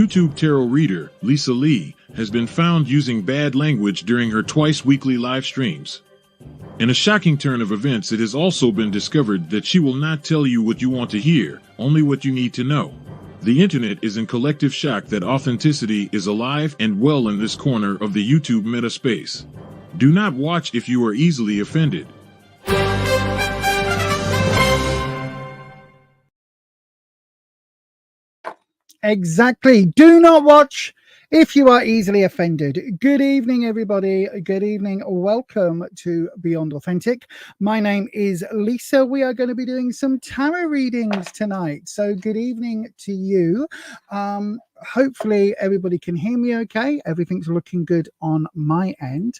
YouTube tarot reader, Lisa Lee, has been found using bad language during her twice-weekly live streams. In a shocking turn of events, it has also been discovered that she will not tell you what you want to hear, only what you need to know. The internet is in collective shock that authenticity is alive and well in this corner of the YouTube meta space. Do not watch if you are easily offended. Exactly. Do not watch if you are easily offended. Good evening, everybody. Good evening. Welcome to Beyond Authentic. My name is Lisa. We are going to be doing some tarot readings tonight. So good evening to you. Hopefully everybody can hear me okay. Everything's looking good on my end.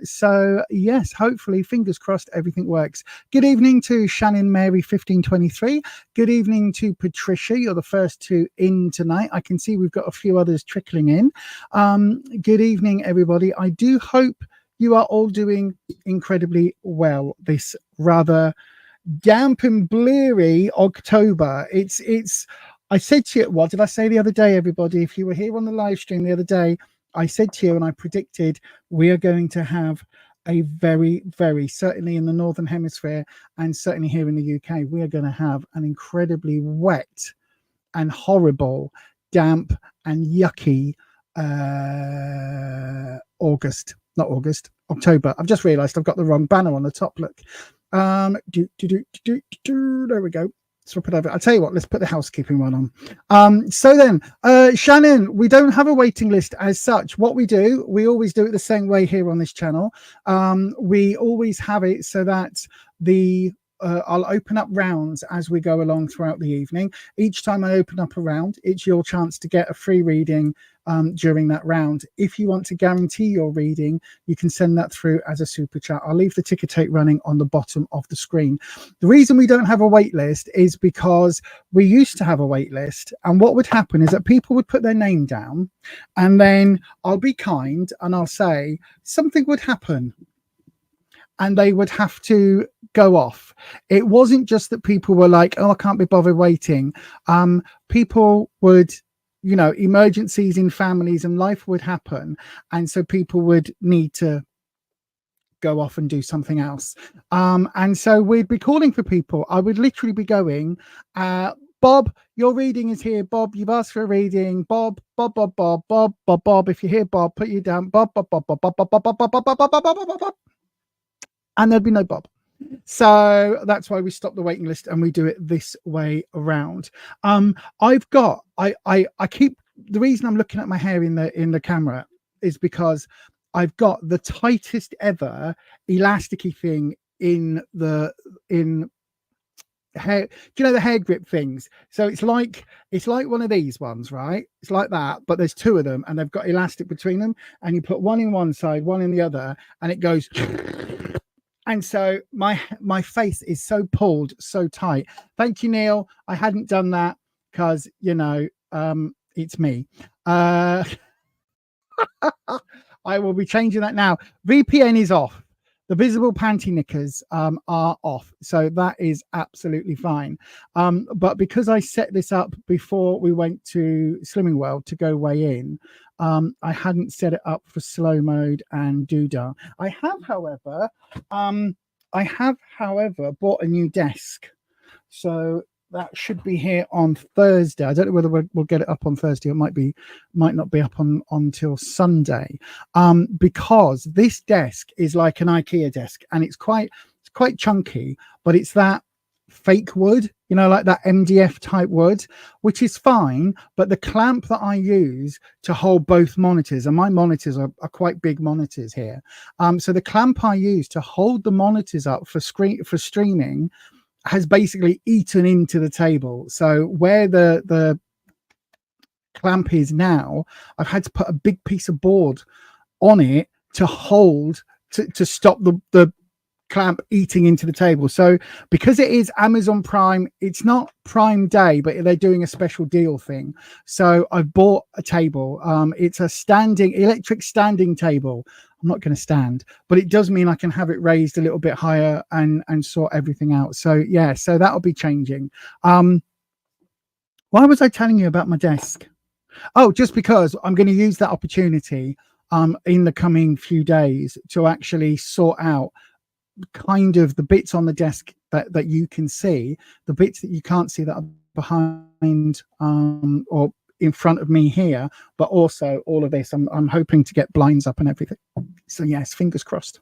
So yes, hopefully, fingers crossed, everything works. Good evening to Shannon Mary 1523. Good evening to Patricia. You're the first two in tonight. I can see we've got a few others trickling in. Good evening, everybody. I do hope you are all doing incredibly well this rather damp and bleary October. I said to you, what did I say the other day, everybody? If you were here on the live stream the other day, I said to you and I predicted we are going to have a very, very, certainly in the Northern Hemisphere and certainly here in the UK, we are going to have an incredibly wet and horrible, damp and yucky October. I've just realised I've got the wrong banner on the top. Look. There we go. Swap it over. I'll tell you what, let's put the housekeeping one on. So then, Shannon, we don't have a waiting list as such. What we do, we always do it the same way here on this channel. We always have it so that I'll open up rounds as we go along throughout the evening. Each time I open up a round, it's your chance to get a free reading during that round. If you want to guarantee your reading, you can send that through as a super chat. I'll leave the ticker tape running on the bottom of the screen. The reason we don't have a wait list is because we used to have a wait list, and what would happen is that people would put their name down, and then I'll be kind and I'll say something would happen and they would have to go off. It wasn't just that people were like, oh, I can't be bothered waiting. People would, emergencies in families and life would happen. And so people would need to go off and do something else. And so we'd be calling for people. I would literally be going, Bob, your reading is here. Bob, you've asked for a reading. Bob. If you hear Bob, put you down. Bob. And there'd be no Bob. So that's why we stopped the waiting list and we do it this way around. I keep, the reason I'm looking at my hair in the camera is because I've got the tightest ever elasticy thing in hair. Do you know the hair grip things? So it's like one of these ones, right? It's like that, but there's two of them and they've got elastic between them, and you put one in one side, one in the other, and it goes. And so my face is so pulled, so tight. Thank you, Neil. I hadn't done that because, it's me. I will be changing that now. VPN is off. The visible panty knickers are off. So that is absolutely fine. But because I set this up before we went to Slimming World to go weigh in, I hadn't set it up for slow mode and doodah. I have, however, bought a new desk. So that should be here on Thursday. I don't know whether we'll get it up on Thursday. It might not be up until Sunday. Because this desk is like an IKEA desk, and it's quite chunky, but it's that fake wood, like that MDF type wood, which is fine. But the clamp that I use to hold both monitors, and my monitors are quite big monitors here. So the clamp I use to hold the monitors up for streaming has basically eaten into the table. So where the clamp is now, I've had to put a big piece of board on it to hold to stop the clamp eating into the table. So because it is Amazon Prime, it's not Prime Day, but they're doing a special deal thing. So I've bought a table. It's a electric standing table. I'm not going to stand, but it does mean I can have it raised a little bit higher and sort everything out. So yeah, so that'll be changing. Why was I telling you about my desk? Oh, just because I'm going to use that opportunity in the coming few days to actually sort out kind of the bits on the desk that you can see, the bits that you can't see that are behind or in front of me here, but also all of this. I'm hoping to get blinds up and everything. So yes, fingers crossed.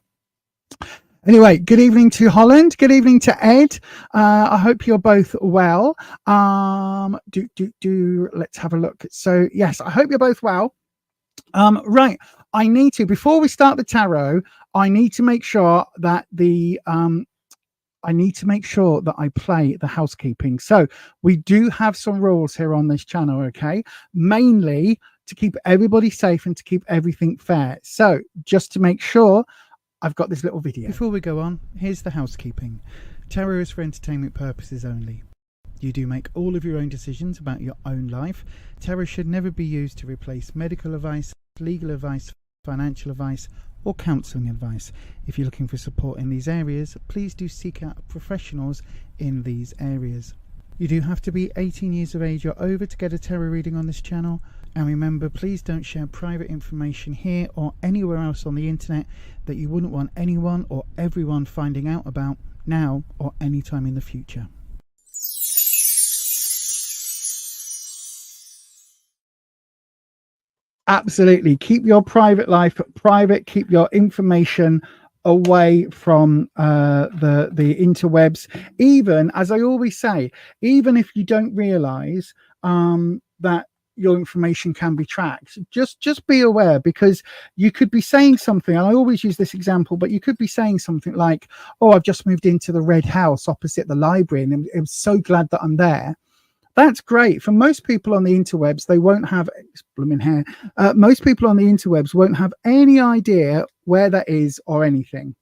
Anyway, good evening to Holland. Good evening to Ed. I hope you're both well. Let's have a look. So yes, I hope you're both well. Right. I need to, before we start the tarot, I need to make sure that I play the housekeeping. So we do have some rules here on this channel, okay? Mainly to keep everybody safe and to keep everything fair. So just to make sure, I've got this little video. Before we go on, here's the housekeeping. Tarot is for entertainment purposes only. You do make all of your own decisions about your own life. Tarot should never be used to replace medical advice, legal advice, financial advice, or counselling advice. If you're looking for support in these areas, please do seek out professionals in these areas. You do have to be 18 years of age or over to get a tarot reading on this channel. And remember, please don't share private information here or anywhere else on the internet that you wouldn't want anyone or everyone finding out about now or anytime in the future. Absolutely. Keep your private life private. Keep your information away from the interwebs. Even, as I always say, even if you don't realize that your information can be tracked, just be aware, because you could be saying something, and I always use this example, but you could be saying something like, oh, I've just moved into the red house opposite the library and I'm so glad that I'm there. That's great. For most people on the interwebs, they won't have blooming hair. Most people on the interwebs won't have any idea where that is or anything.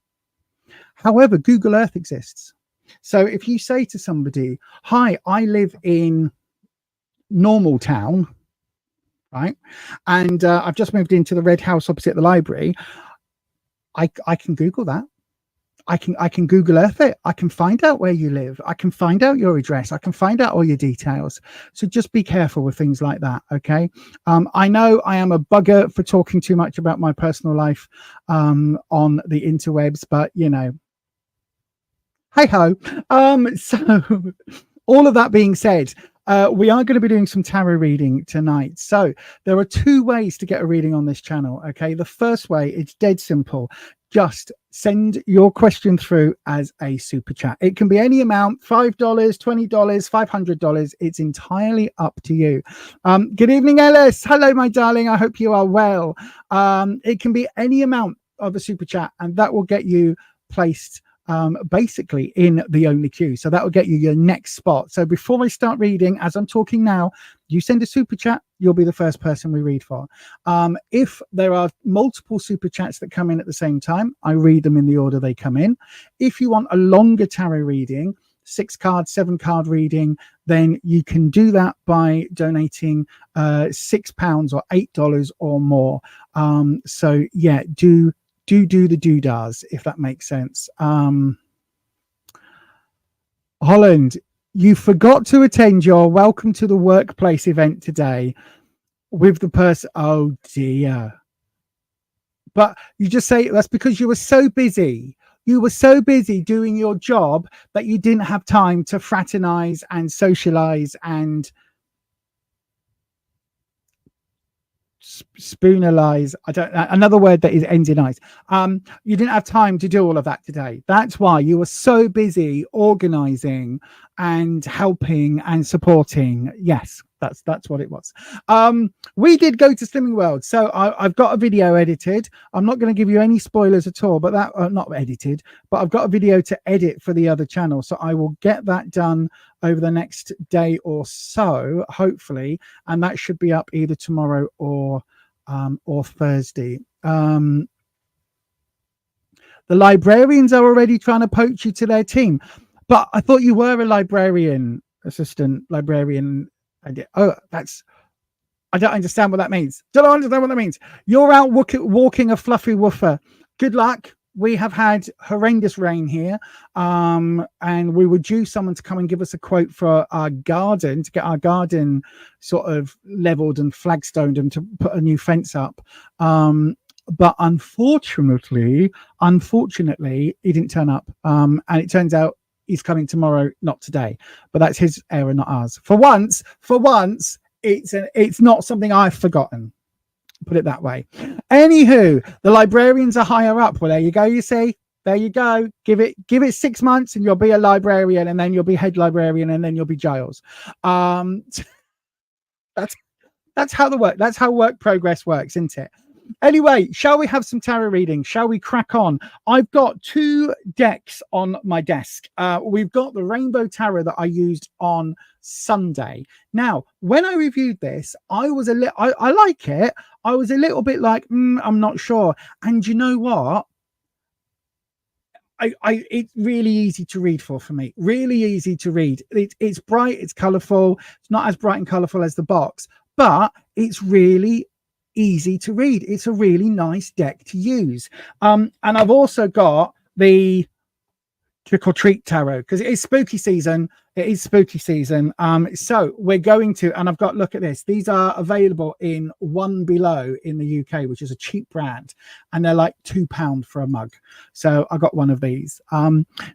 However, Google Earth exists. So if you say to somebody, hi, I live in normal town, right? And I've just moved into the red house opposite the library. I can Google that. I can Google Earth it. I can find out where you live. I can find out your address. I can find out all your details. So just be careful with things like that, okay? I know I am a bugger for talking too much about my personal life on the interwebs, but you know, hey ho. So all of that being said, we are going to be doing some tarot reading tonight. So there are two ways to get a reading on this channel, okay? The first way, it's dead simple. Just send your question through as a super chat. It can be any amount, $5, $20, $500. It's entirely up to you. Good evening, Ellis. Hello, my darling. I hope you are well. It can be any amount of a super chat, and that will get you placed basically in the only queue. So that will get you your next spot. So before I start reading, as I'm talking now, you send a super chat, you'll be the first person we read for. If there are multiple super chats that come in at the same time, I read them in the order they come in. If you want a longer tarot reading, 6-card, 7-card reading, then you can do that by donating £6 or $8 or more. So yeah, do the doodahs, if that makes sense. Holland, you forgot to attend your welcome to the workplace event today with the person. Oh dear. But you just say that's because you were so busy. You were so busy doing your job that you didn't have time to fraternize and socialize and spoonalize. I don't know, another word that ends in eyes. You didn't have time to do all of that today. That's why you were so busy organizing and helping and supporting. Yes, that's what it was. We did go to Slimming World, so I've got a video edited. I'm not going to give you any spoilers at all, but that not edited, but I've got a video to edit for the other channel, so I will get that done over the next day or so, hopefully, and that should be up either tomorrow or Thursday. The librarians are already trying to poach you to their team, but I thought you were a librarian, assistant librarian. Oh, I don't understand what that means. Don't understand what that means. You're out walking a fluffy woofer. Good luck. we have had horrendous rain here, and we were due someone to come and give us a quote for our garden, to get our garden sort of leveled and flagstoned and to put a new fence up. But unfortunately, he didn't turn up. And it turns out he's coming tomorrow, not today. But that's his error, not ours. For once, it's not something I've forgotten. Put it that way. Anywho, the librarians are higher up. Well, there you go. You see, there you go. Give it 6 months, and you'll be a librarian, and then you'll be head librarian, and then you'll be Giles. That's how that's how work progress works, isn't it? Anyway, shall we have some tarot reading? Shall we crack on? I've got 2 decks on my desk. We've got the Rainbow Tarot that I used on Sunday. Now, when I reviewed this, I was I like it. I was a little bit like, I'm not sure. And you know what? It's really easy to read for me. Really easy to read. It's bright. It's colourful. It's not as bright and colourful as the box, but it's really easy to read. It's a really nice deck to use. And I've also got the Trick or Treat Tarot because it is spooky season. It is spooky season. So we're going to, and I've got, look at this. These are available in One Below in the UK, which is a cheap brand, and they're like £2 for a mug. So I got one of these.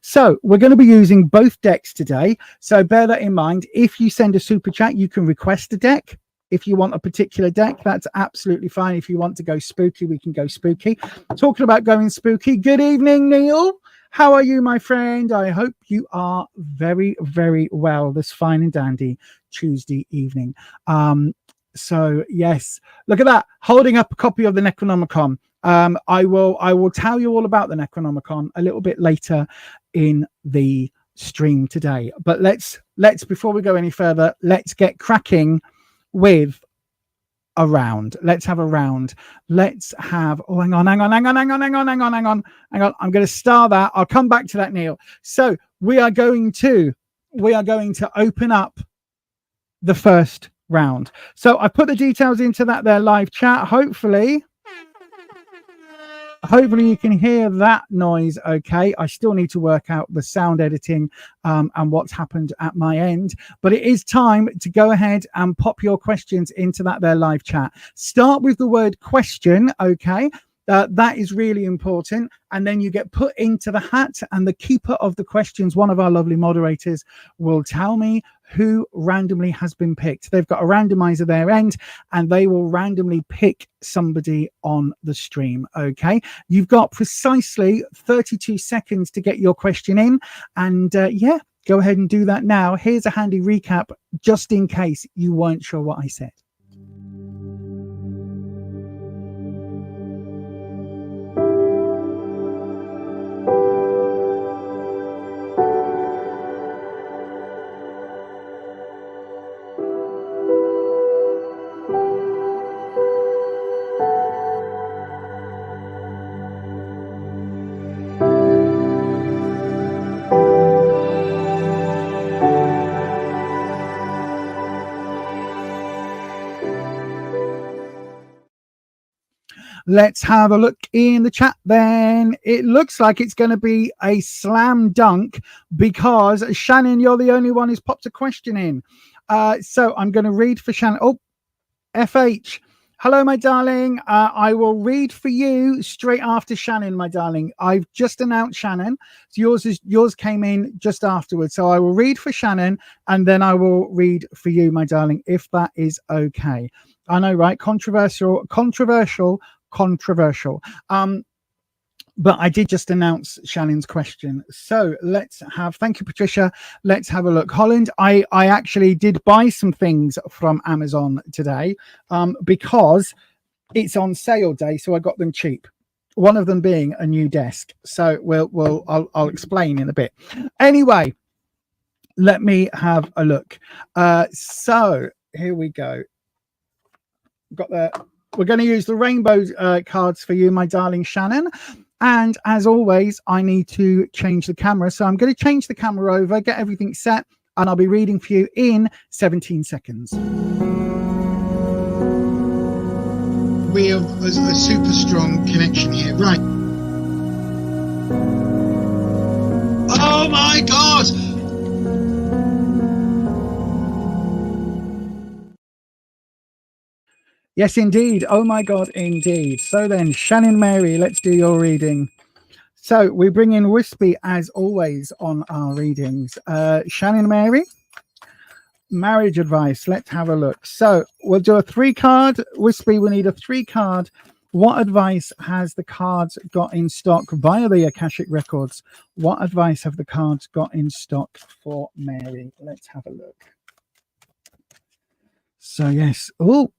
So we're going to be using both decks today. So bear that in mind. If you send a super chat, you can request a deck. If you want a particular deck, that's absolutely fine. If you want to go spooky, we can go spooky. Talking about going spooky, good evening, Neil. How are you, my friend? I hope you are very, very well this fine and dandy Tuesday evening. So yes, look at that, holding up a copy of the Necronomicon. I will tell you all about the Necronomicon a little bit later in the stream today. But let's before we go any further, let's get cracking with a round. Let's have a round. Let's have, oh, hang on. I'm going to start that. I'll come back to that, Neil. So we are going to open up the first round. So I put the details into that there live chat. Hopefully you can hear that noise okay. I still need to work out the sound editing and what's happened at my end, but it is time to go ahead and pop your questions into that there live chat. Start with the word question, okay? That is really important. And then you get put into the hat, and the keeper of the questions, one of our lovely moderators, will tell me who randomly has been picked. They've got a randomizer their end, and they will randomly pick somebody on the stream. Okay, you've got precisely 32 seconds to get your question in, and yeah, go ahead and do that now. Here's a handy recap just in case you weren't sure what I said. Let's have a look in the chat then. It looks like it's going to be a slam dunk because Shannon, you're the only one who's popped a question in. So I'm going to read for Shannon. Oh, FH. Hello, my darling. I will read for you straight after Shannon, my darling. I've just announced Shannon. So yours came in just afterwards. So I will read for Shannon and then I will read for you, my darling, if that is okay. I know, right? Controversial. But I did just announce Shannon's question. So let's have, thank you, Patricia. Let's have a look. Holland, I actually did buy some things from Amazon today because it's on sale day. So I got them cheap. One of them being a new desk. So I'll explain in a bit. Anyway, let me have a look. So here we go. We're going to use the rainbow cards for you, my darling Shannon. And as always, I need to change the camera. So I'm going to change the camera over, get everything set, and I'll be reading for you in 17 seconds. We have a super strong connection here. Right. Oh my God! Yes, indeed. Oh my God, indeed. So then, Shannon Mary, let's do your reading. So we bring in Wispy as always on our readings. Shannon Mary, marriage advice. Let's have a look. So we'll do a 3-card. Wispy, we need a 3-card. What advice has the cards got in stock via the Akashic Records? What advice have the cards got in stock for Mary? Let's have a look. So yes. Oh,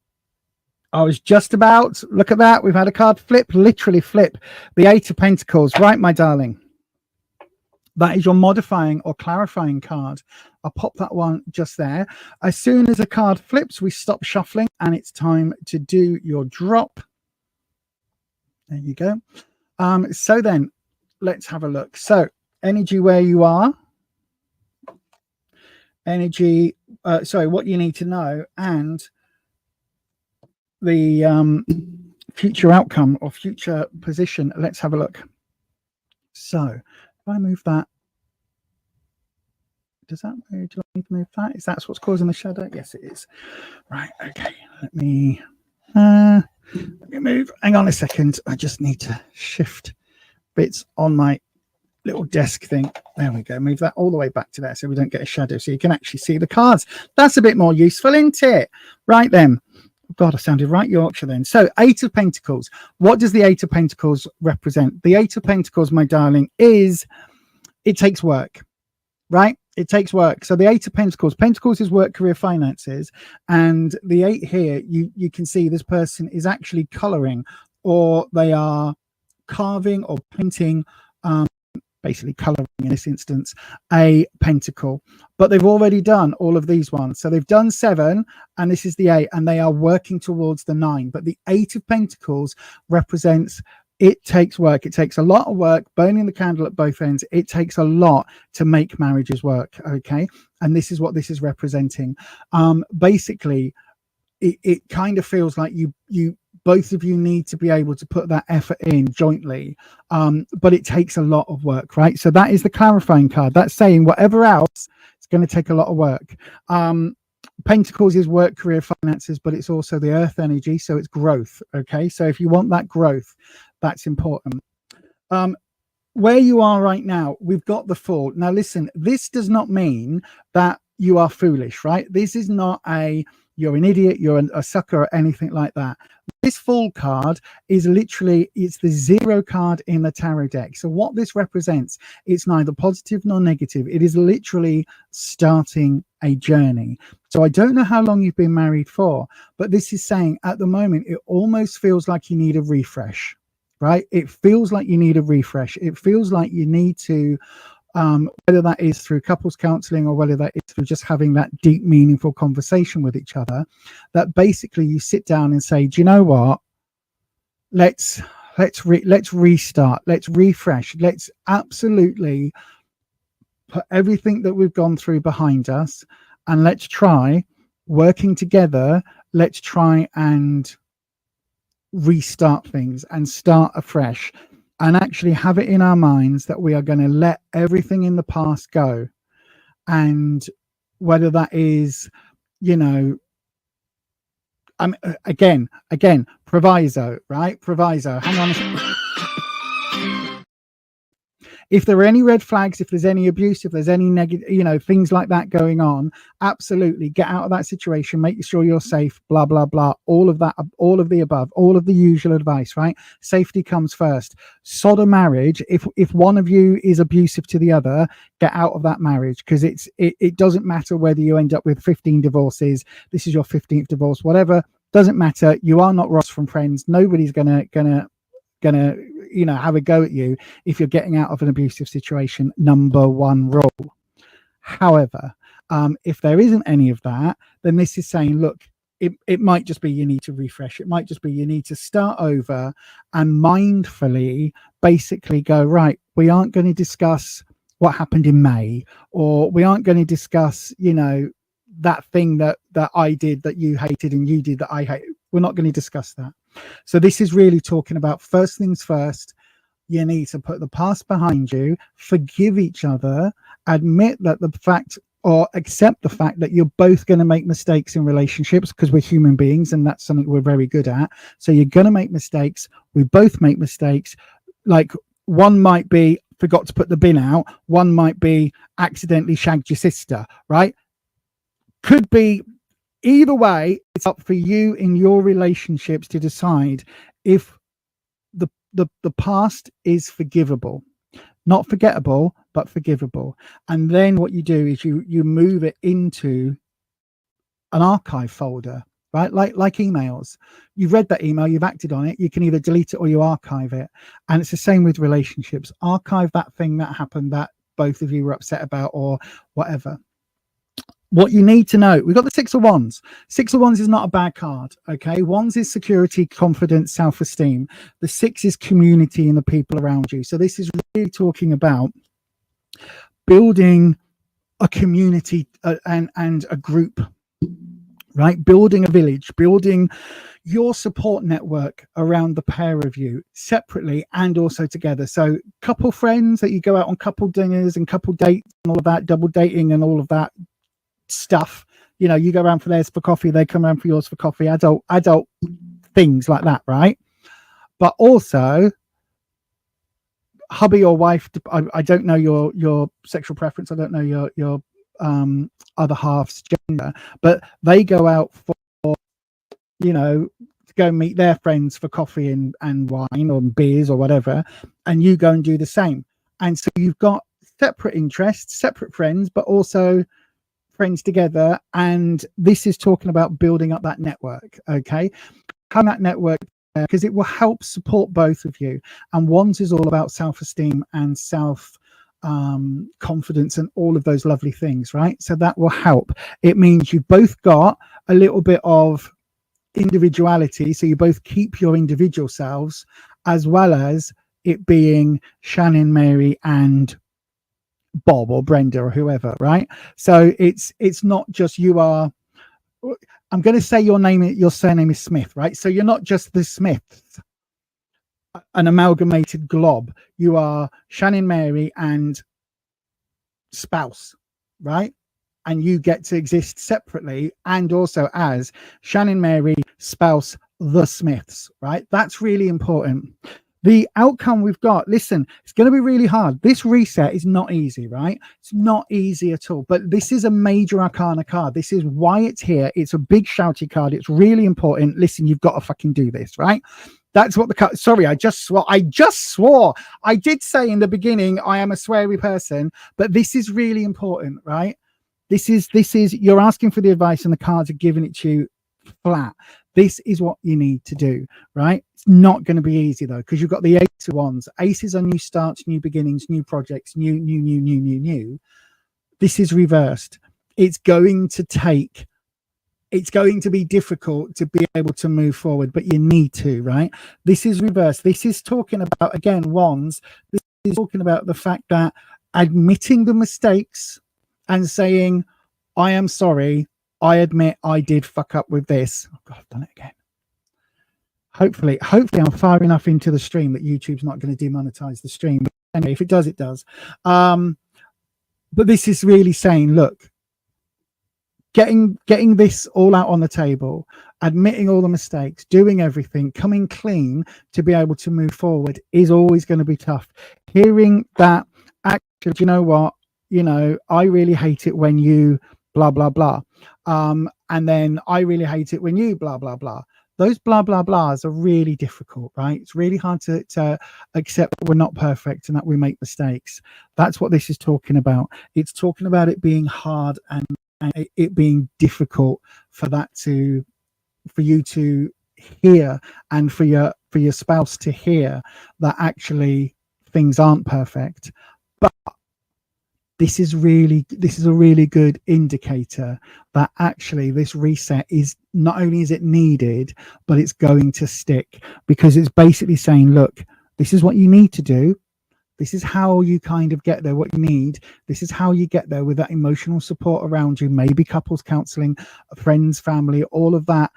I was just about, look at that. We've had a card flip, literally flip. The 8 of Pentacles. Right, my darling. That is your modifying or clarifying card. I'll pop that one just there. As soon as a card flips, we stop shuffling and it's time to do your drop. There you go. So then let's have a look. So energy where you are. Energy, sorry, what you need to know, and the future outcome or future position. Let's have a look. So if I move that, does that move? Do I need to move that? Is that what's causing the shadow? Yes, it is. Right. Okay. Let me move. Hang on a second. I just need to shift bits on my little desk thing. There we go. Move that all the way back to there so we don't get a shadow, so you can actually see the cards. That's a bit more useful, isn't it? Right then. God, I sounded right Yorkshire then. So 8 of Pentacles. What does the 8 of Pentacles represent? The 8 of Pentacles, my darling, is it takes work, right? It takes work. So the 8 of Pentacles, Pentacles is work, career, finances. And the 8 here, you can see this person is actually coloring, or they are carving or painting, basically coloring in this instance, a pentacle. But they've already done all of these ones. So they've done 7, and this is the 8, and they are working towards the 9. But the 8 of Pentacles represents it takes work. It takes a lot of work, burning the candle at both ends. It takes a lot to make marriages work, okay? And this is what this is representing. Basically, it kind of feels like you both of you need to be able to put that effort in jointly, but it takes a lot of work, right? So that is the clarifying card. That's saying whatever else, it's going to take a lot of work. Pentacles is work, career, finances, but it's also the earth energy, so it's growth, okay? So if you want that growth, that's important. Where you are right now, we've got the Fool. Now listen, this does not mean that you are foolish, right? This is not a you're an idiot, you're a sucker, or anything like that. This Fool card is literally, it's the 0 card in the tarot deck. So what this represents, it's neither positive nor negative. It is literally starting a journey. So I don't know how long you've been married for, but this is saying at the moment, it almost feels like you need a refresh, right? It feels like you need a refresh. It feels like you need to, whether that is through couples counseling or whether that is through just having that deep, meaningful conversation with each other, that basically you sit down and say, do you know what? Let's restart. Let's refresh. Let's absolutely put everything that we've gone through behind us, and let's try working together. Let's try and restart things and start afresh, and actually have it in our minds that we are going to let everything in the past go. And whether that is, you know, again, proviso, right? Proviso. Hang on a second. If there are any red flags, if there's any abuse, if there's any negative, you know, things like that going on, absolutely get out of that situation, make sure you're safe, blah, blah, blah, all of that, all of the above, all of the usual advice, right? Safety comes first. Sod a marriage. If one of you is abusive to the other, get out of that marriage, because it doesn't matter whether you end up with 15 divorces, this is your 15th divorce, whatever, doesn't matter. You are not Ross from Friends. Nobody's gonna you know, have a go at you if you're getting out of an abusive situation. Number 1 rule. However, if there isn't any of that, then this is saying, look, it might just be you need to refresh. It might just be you need to start over and mindfully basically go, right, we aren't going to discuss what happened in May, or we aren't going to discuss, you know, that thing that I did that you hated and you did that I hate. We're not going to discuss that. So this is really talking about, first things first, You need to put the past behind you, forgive each other, admit that the fact or accept the fact that you're both going to make mistakes in relationships, because we're human beings and that's something we're very good at. So you're going to make mistakes. We both make mistakes. Like, one might be forgot to put the bin out. One might be accidentally shagged your sister, right? Could be either way. It's up for you in your relationships to decide if the past is forgivable. Not forgettable, but forgivable. And then what you do is you move it into an archive folder, right? Like emails. You've read that email, you've acted on it. You can either delete it or you archive it. And it's the same with relationships. Archive that thing that happened that both of you were upset about or whatever. What you need to know, we've got the Six of Wands. Six of Wands is not a bad card, okay? Wands is security, confidence, self-esteem. The Six is community and the people around you. So this is really talking about building a community and a group, right? Building a village, building your support network around the pair of you separately and also together. So couple friends that you go out on couple dinners and couple dates and all of that, double dating and all of that stuff. You know, you go around for theirs for coffee, they come around for yours for coffee, adult things like that, right? But also hubby or wife, I don't know your sexual preference, I don't know your other half's gender, but they go out for, you know, to go meet their friends for coffee and wine or beers or whatever, and you go and do the same. And so you've got separate interests, separate friends, but also friends together. And this is talking about building up that network, okay? Having that network, because it will help support both of you. And Wands is all about self-esteem and self confidence and all of those lovely things, right? So that will help. It means you've both got a little bit of individuality, so you both keep your individual selves, as well as it being Shannon, Mary and Bob or Brenda or whoever, right? So it's not just you are, I'm going to say your surname is Smith, right? So you're not just the Smiths, an amalgamated glob. You are Shannon, Mary and spouse, right? And you get to exist separately and also as Shannon, Mary, spouse, the Smiths, right? That's really important. The outcome we've got, listen, it's going to be really hard. This reset is not easy, right? It's not easy at all. But this is a major arcana card. This is why it's here. It's a big shouty card. It's really important. Listen, you've got to fucking do this, right? That's what the card. Sorry, I just swore. I did say in the beginning I am a sweary person, but this is really important, right? This is you're asking for the advice and the cards are giving it to you flat. This is what you need to do, right? It's not going to be easy though, because you've got the Ace of Wands. Aces are new starts, new beginnings, new projects, new. This is reversed. It's going to be difficult to be able to move forward, but you need to, right? This is reversed. This is talking about, again, Wands. This is talking about the fact that admitting the mistakes and saying, I am sorry. I admit I did fuck up with this. Oh God, I've done it again. Hopefully I'm far enough into the stream that YouTube's not going to demonetize the stream. But anyway, if it does, it does. But this is really saying, look, getting this all out on the table, admitting all the mistakes, doing everything, coming clean to be able to move forward is always going to be tough. Hearing that, actually, you know what? You know, I really hate it when you blah, blah, blah. And then I really hate it when you blah, blah, blah. Those blah, blah, blahs are really difficult, right? It's really hard to accept that we're not perfect and that we make mistakes. That's what this is talking about. It's talking about it being hard and it being difficult for you to hear and for your spouse to hear that actually things aren't perfect. But this is a really good indicator that actually this reset is not only is it needed, but it's going to stick, because it's basically saying, look, this is what you need to do. This is how you kind of get there, what you need. This is how you get there with that emotional support around you, maybe couples counseling, friends, family, all of that,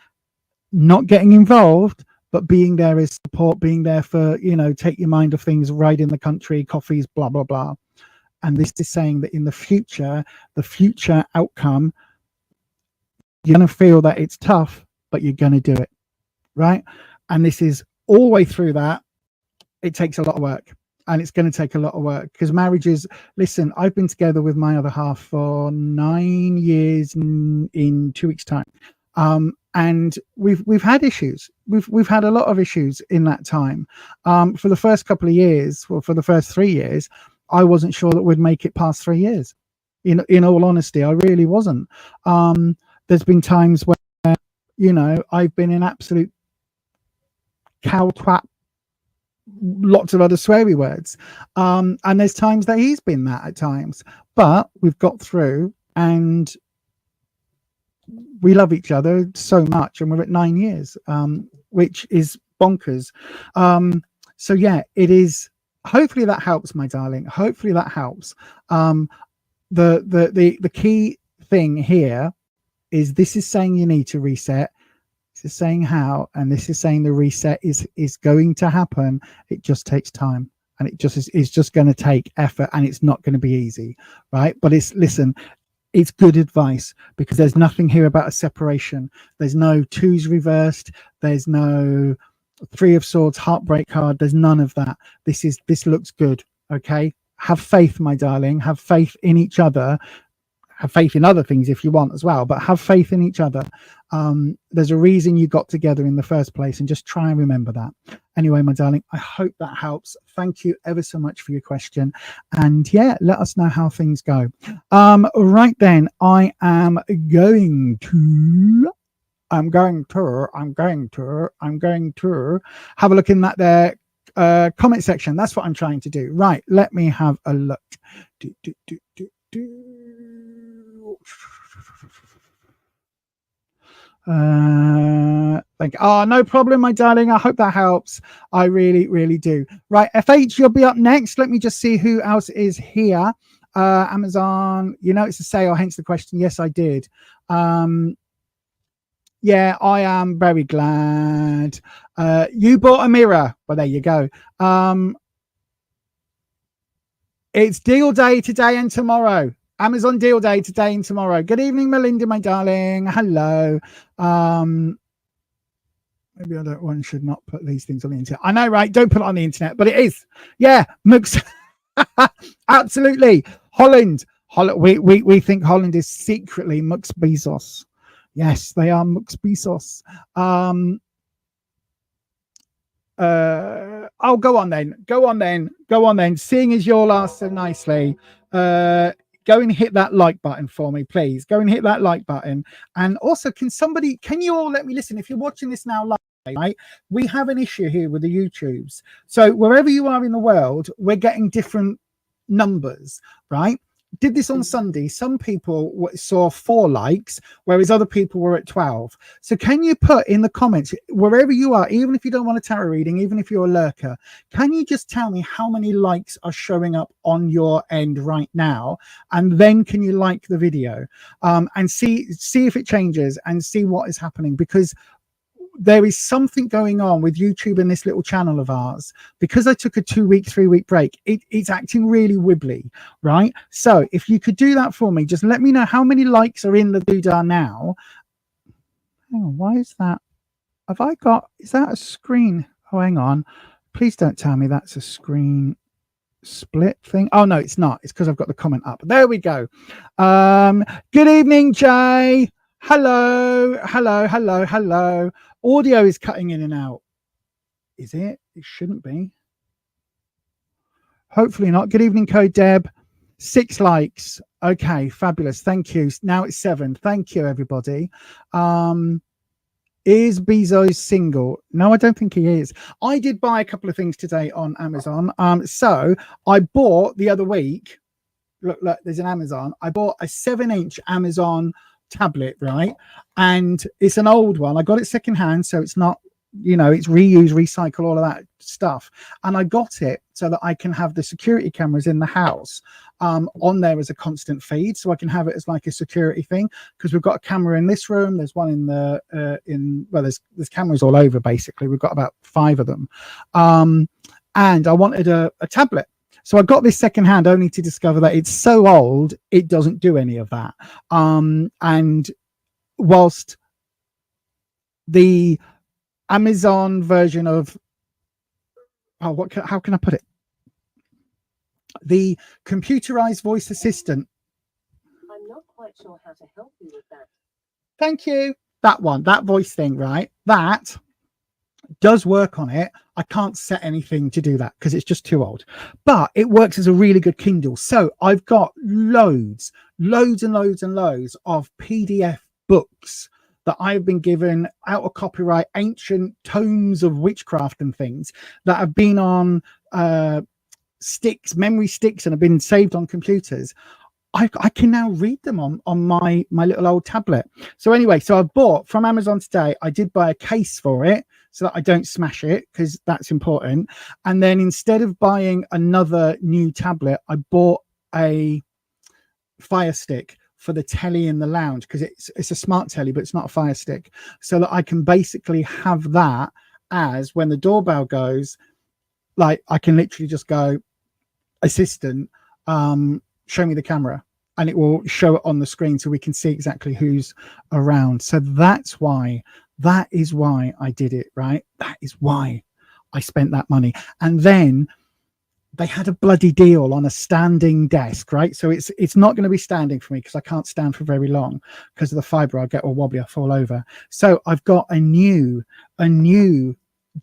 not getting involved, but being there is support, being there for, take your mind off things, ride in the country, coffees, blah, blah, blah. And this is saying that in the future outcome, you're going to feel that it's tough, but you're going to do it, right? And this is all the way through that. It takes a lot of work, and it's going to take a lot of work, because marriages, listen, I've been together with my other half for 9 years in 2 weeks' time. And we've had issues. We've had a lot of issues in that time. For the first couple of years, well, for the first 3 years, I wasn't sure that we'd make it past 3 years. In all honesty, I really wasn't. There's been times where, I've been in absolute cow twat, lots of other sweary words. And there's times that he's been that at times, but we've got through, and we love each other so much, and we're at 9 years, which is bonkers. So yeah, it is. Hopefully that helps, my darling. Hopefully that helps. The key thing here is, this is saying you need to reset. This is saying how, and this is saying the reset is going to happen. It just takes time, and it's just going to take effort, and it's not going to be easy, right? But it's good advice, because there's nothing here about a separation. There's no twos reversed. There's no 3 of Swords heartbreak card. There's none of that. This looks good. Okay. Have faith, my darling. Have faith in each other. Have faith in other things if you want as well, but have faith in each other. There's a reason you got together in the first place, and just try and remember that. Anyway, my darling, I hope that helps. Thank you ever so much for your question, and yeah, let us know how things go. Right then, I am going to have a look in that there comment section. That's what I'm trying to do. Right, let me have a look. Thank you. Oh, no problem, my darling. I hope that helps. I really, really do. Right, FH, you'll be up next. Let me just see who else is here. Amazon, it's a sale, hence the question. Yes, I did. Yeah, I am very glad. You bought a mirror. Well, there you go. It's deal day today and tomorrow. Amazon deal day today and tomorrow. Good evening, Melinda, my darling. Hello. Maybe one should not put these things on the internet. I know, right? Don't put it on the internet, but it is. Yeah, Mooks. Absolutely. Holland. We think Holland is secretly Mooks Bezos. Yes, they are Mooks Bezos. Oh, go on then. Seeing as you're last so nicely, go and hit that like button for me, please. Go and hit that like button. And also, can you all let me listen? If you're watching this now live, right, we have an issue here with the YouTubes. So wherever you are in the world, we're getting different numbers, right? Did this on Sunday. Some people saw 4 likes, whereas other people were at 12. So can you put in the comments, wherever you are, even if you don't want a tarot reading, even if you're a lurker, can you just tell me how many likes are showing up on your end right now? And then can you like the video and see if it changes and see what is happening? Because there is something going on with YouTube and this little channel of ours. Because I took a 2-week, 3-week break, it's acting really wibbly, right? So if you could do that for me, just let me know how many likes are in the doodah now. Oh, why is that? Is that a screen? Oh, hang on. Please don't tell me that's a screen split thing. Oh, no, it's not. It's because I've got the comment up. There we go. Good evening, Jay. Hello. Audio is cutting in and out. Is it? It shouldn't be. Hopefully not. Good evening, Code Deb. 6 likes. Okay, fabulous. Thank you. Now it's 7. Thank you, everybody. Is Bezos single? No, I don't think he is. I did buy a couple of things today on Amazon. So I bought the other week. Look, there's an Amazon. I bought a 7-inch Amazon tablet, right? And it's an old one. I got it secondhand, so it's not it's reuse, recycle, all of that stuff. And I got it so that I can have the security cameras in the house on there as a constant feed, so I can have it as like a security thing, because we've got a camera in this room, there's one in the there's cameras all over. Basically, we've got about 5 of them, and I wanted a tablet. So I got this secondhand, only to discover that it's so old it doesn't do any of that. And whilst the Amazon version of how can I put it? The computerized voice assistant. I'm not quite sure how to help you with that. Thank you. That one, that voice thing, right? That does work on it. I can't set anything to do that because it's just too old, but it works as a really good Kindle. So I've got loads and loads of PDF books that I've been given out of copyright, ancient tomes of witchcraft and things that have been on memory sticks, and have been saved on computers. I can now read them on my little old tablet. So anyway, so I bought from Amazon today. I did buy a case for it so that I don't smash it, because that's important. And then instead of buying another new tablet, I bought a Fire Stick for the telly in the lounge, because it's a smart telly, but it's not a Fire Stick, so that I can basically have that as when the doorbell goes, like I can literally just go, assistant, show me the camera, and it will show it on the screen so we can see exactly who's around. So that is why I did it, right? That is why I spent that money. And then they had a bloody deal on a standing desk, right? So it's not going to be standing for me because I can't stand for very long because of the fiber. I'll get all wobbly, I'll fall over. So I've got a new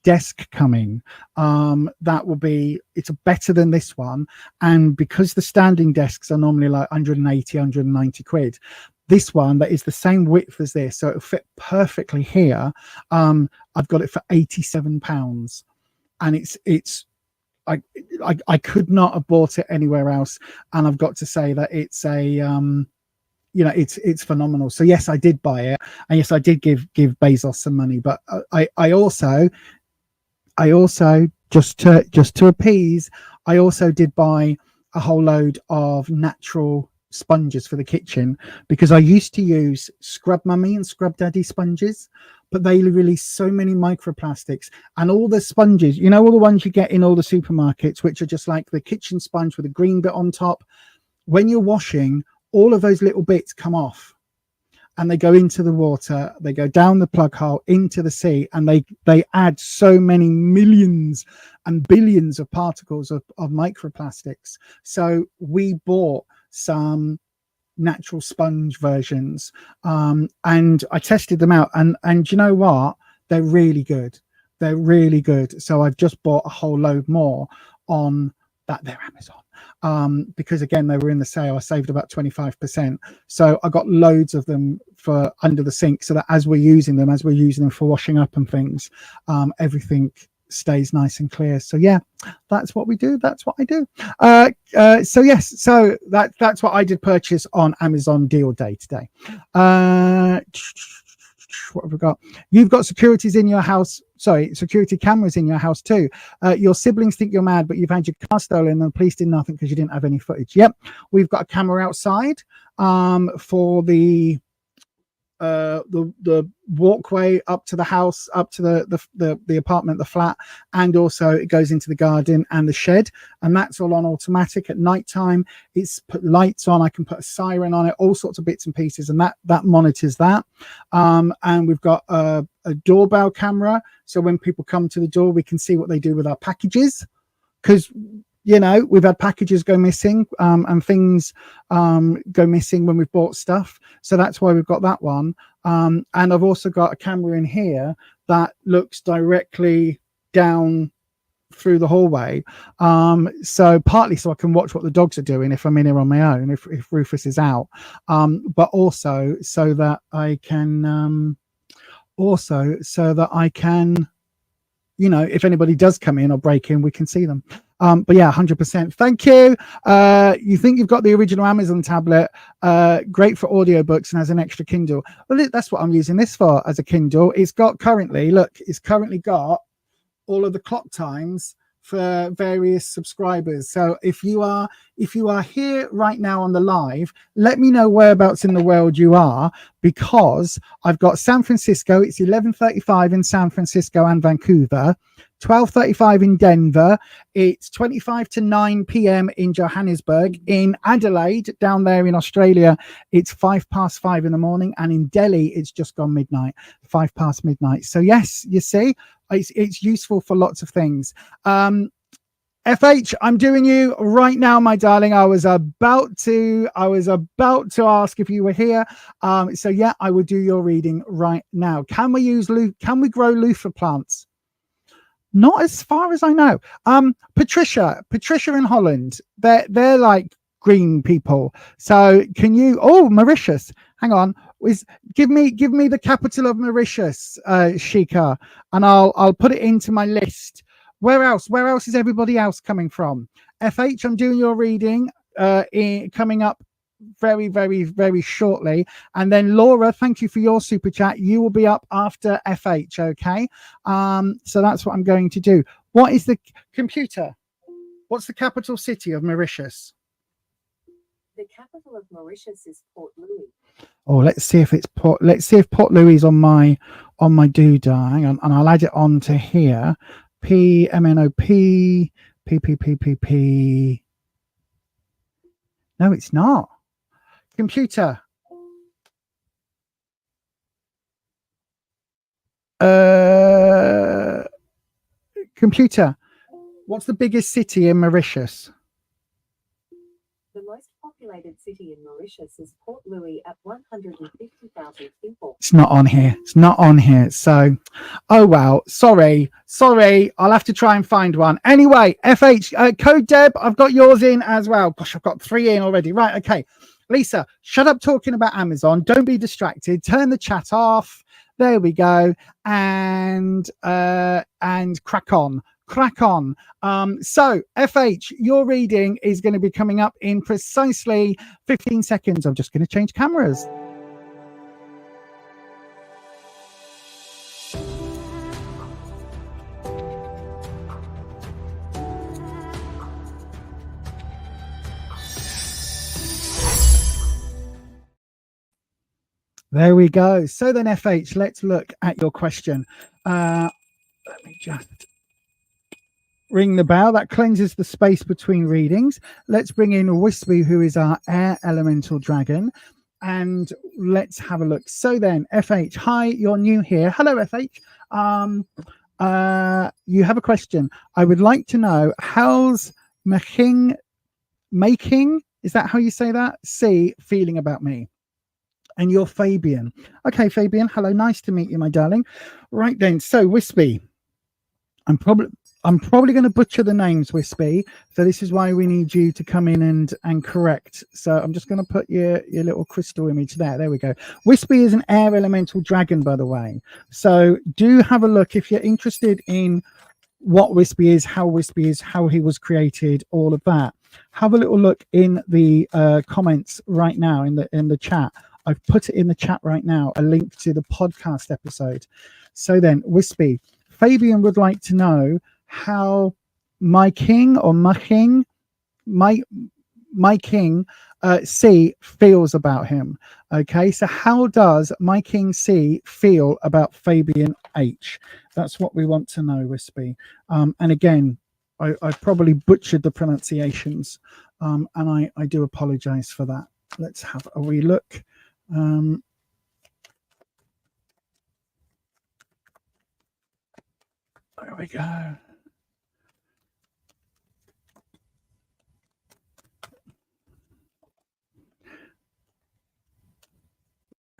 desk coming that will be, it's better than this one, and because the standing desks are normally like 180 190 quid, this one that is the same width as this, so it'll fit perfectly here, I've got it for £87, and it's I could not have bought it anywhere else, and I've got to say that it's a it's phenomenal. So yes, I did buy it, and yes, I did give Bezos some money, but I also just to appease, I also did buy a whole load of natural sponges for the kitchen, because I used to use Scrub Mummy and Scrub Daddy sponges, but they release so many microplastics, and all the sponges, all the ones you get in all the supermarkets, which are just like the kitchen sponge with a green bit on top, when you're washing, all of those little bits come off and they go into the water, they go down the plug hole into the sea, and they add so many millions and billions of particles of microplastics. So we bought some natural sponge versions, and I tested them out, and you know what, they're really good. So I've just bought a whole load more on that. They're Amazon, because again, they were in the sale. I saved about 25%, so I got loads of them for under the sink, so that as we're using them for washing up and things, everything stays nice and clear. So yeah, that's what we do. That's what I do. So yes, so that's what I did purchase on Amazon deal day today. What have we got? You've got security cameras in your house too. Your siblings think you're mad, but you've had your car stolen and the police did nothing because you didn't have any footage. Yep, we've got a camera outside for the walkway up to the house, up to the apartment, the flat, and also it goes into the garden and the shed, and that's all on automatic. At night time, it's put lights on, I can put a siren on it, all sorts of bits and pieces, and that monitors that. And we've got a doorbell camera, so when people come to the door, we can see what they do with our packages, because we've had packages go missing, and things go missing when we've bought stuff. So that's why we've got that one. And I've also got a camera in here that looks directly down through the hallway. So partly so I can watch what the dogs are doing if I'm in here on my own, if Rufus is out. But also so that I can, if anybody does come in or break in, we can see them. But yeah, 100%. Thank you. You think you've got the original Amazon tablet, great for audiobooks and as an extra Kindle. Well, that's what I'm using this for, as a Kindle. It's currently got all of the clock times for various subscribers. So if you are here right now on the live, let me know whereabouts in the world you are, because I've got San Francisco. It's 11:35 in San Francisco and Vancouver, 12:35 in Denver. It's 25 to 9 p.m. in Johannesburg. In Adelaide, down there in Australia, it's 5:05 in the morning, and in Delhi, it's just gone midnight, 5 past midnight. So yes, you see, it's useful for lots of things. FH, I'm doing you right now, my darling. I was about to ask if you were here. So yeah, I will do your reading right now. Can we grow loofah plants? Not as far as I know. Patricia in Holland, they're like green people. So can you? Oh, Mauritius. Hang on. Give me the capital of Mauritius, Shika, and I'll put it into my list. Where else is everybody else coming from? FH, I'm doing your reading coming up very, very, very shortly. And then Laura, thank you for your super chat. You will be up after FH, okay? So that's what I'm going to do. What is the computer? What's the capital city of Mauritius? The capital of Mauritius is Port Louis. Oh, let's see if Port Louis is on my doodah. Hang on, and I'll add it on to here. PMNOP PPPPP. No, it's not. Computer. Computer. What's the biggest city in Mauritius? The most populated city in Mauritius is Port Louis at 150,000 people. It's not on here. So, oh well, sorry. I'll have to try and find one. Anyway, FH, Code Deb, I've got yours in as well. Gosh, I've got 3 in already. Right, okay. Lisa, shut up talking about Amazon. Don't be distracted. Turn the chat off. There we go. And crack on. So FH, your reading is going to be coming up in precisely 15 seconds. I'm just going to change cameras. There we go. So then FH, let's look at your question. Let me just ring the bell. That cleanses the space between readings. Let's bring in Wispy, who is our air elemental dragon, and let's have a look. So then, FH, hi, you're new here. Hello, FH. You have a question. I would like to know, how's making, is that how you say that? C, feeling about me? And you're Fabian. Okay, Fabian, hello, nice to meet you, my darling. Right then, so Wispy, I'm probably going to butcher the names, Wispy. So this is why we need you to come in and correct. So I'm just going to put your little crystal image there. There we go. Wispy is an air elemental dragon, by the way. So do have a look if you're interested in what Wispy is, how he was created, all of that. Have a little look in the comments right now in the chat. I've put it in the chat right now, a link to the podcast episode. So then, Wispy, Fabian would like to know how my king C feels about him. Okay, so how does my king C feel about Fabian H? That's what we want to know, Wispy. And again, I probably butchered the pronunciations, and I do apologize for that. Let's have a wee look. There we go.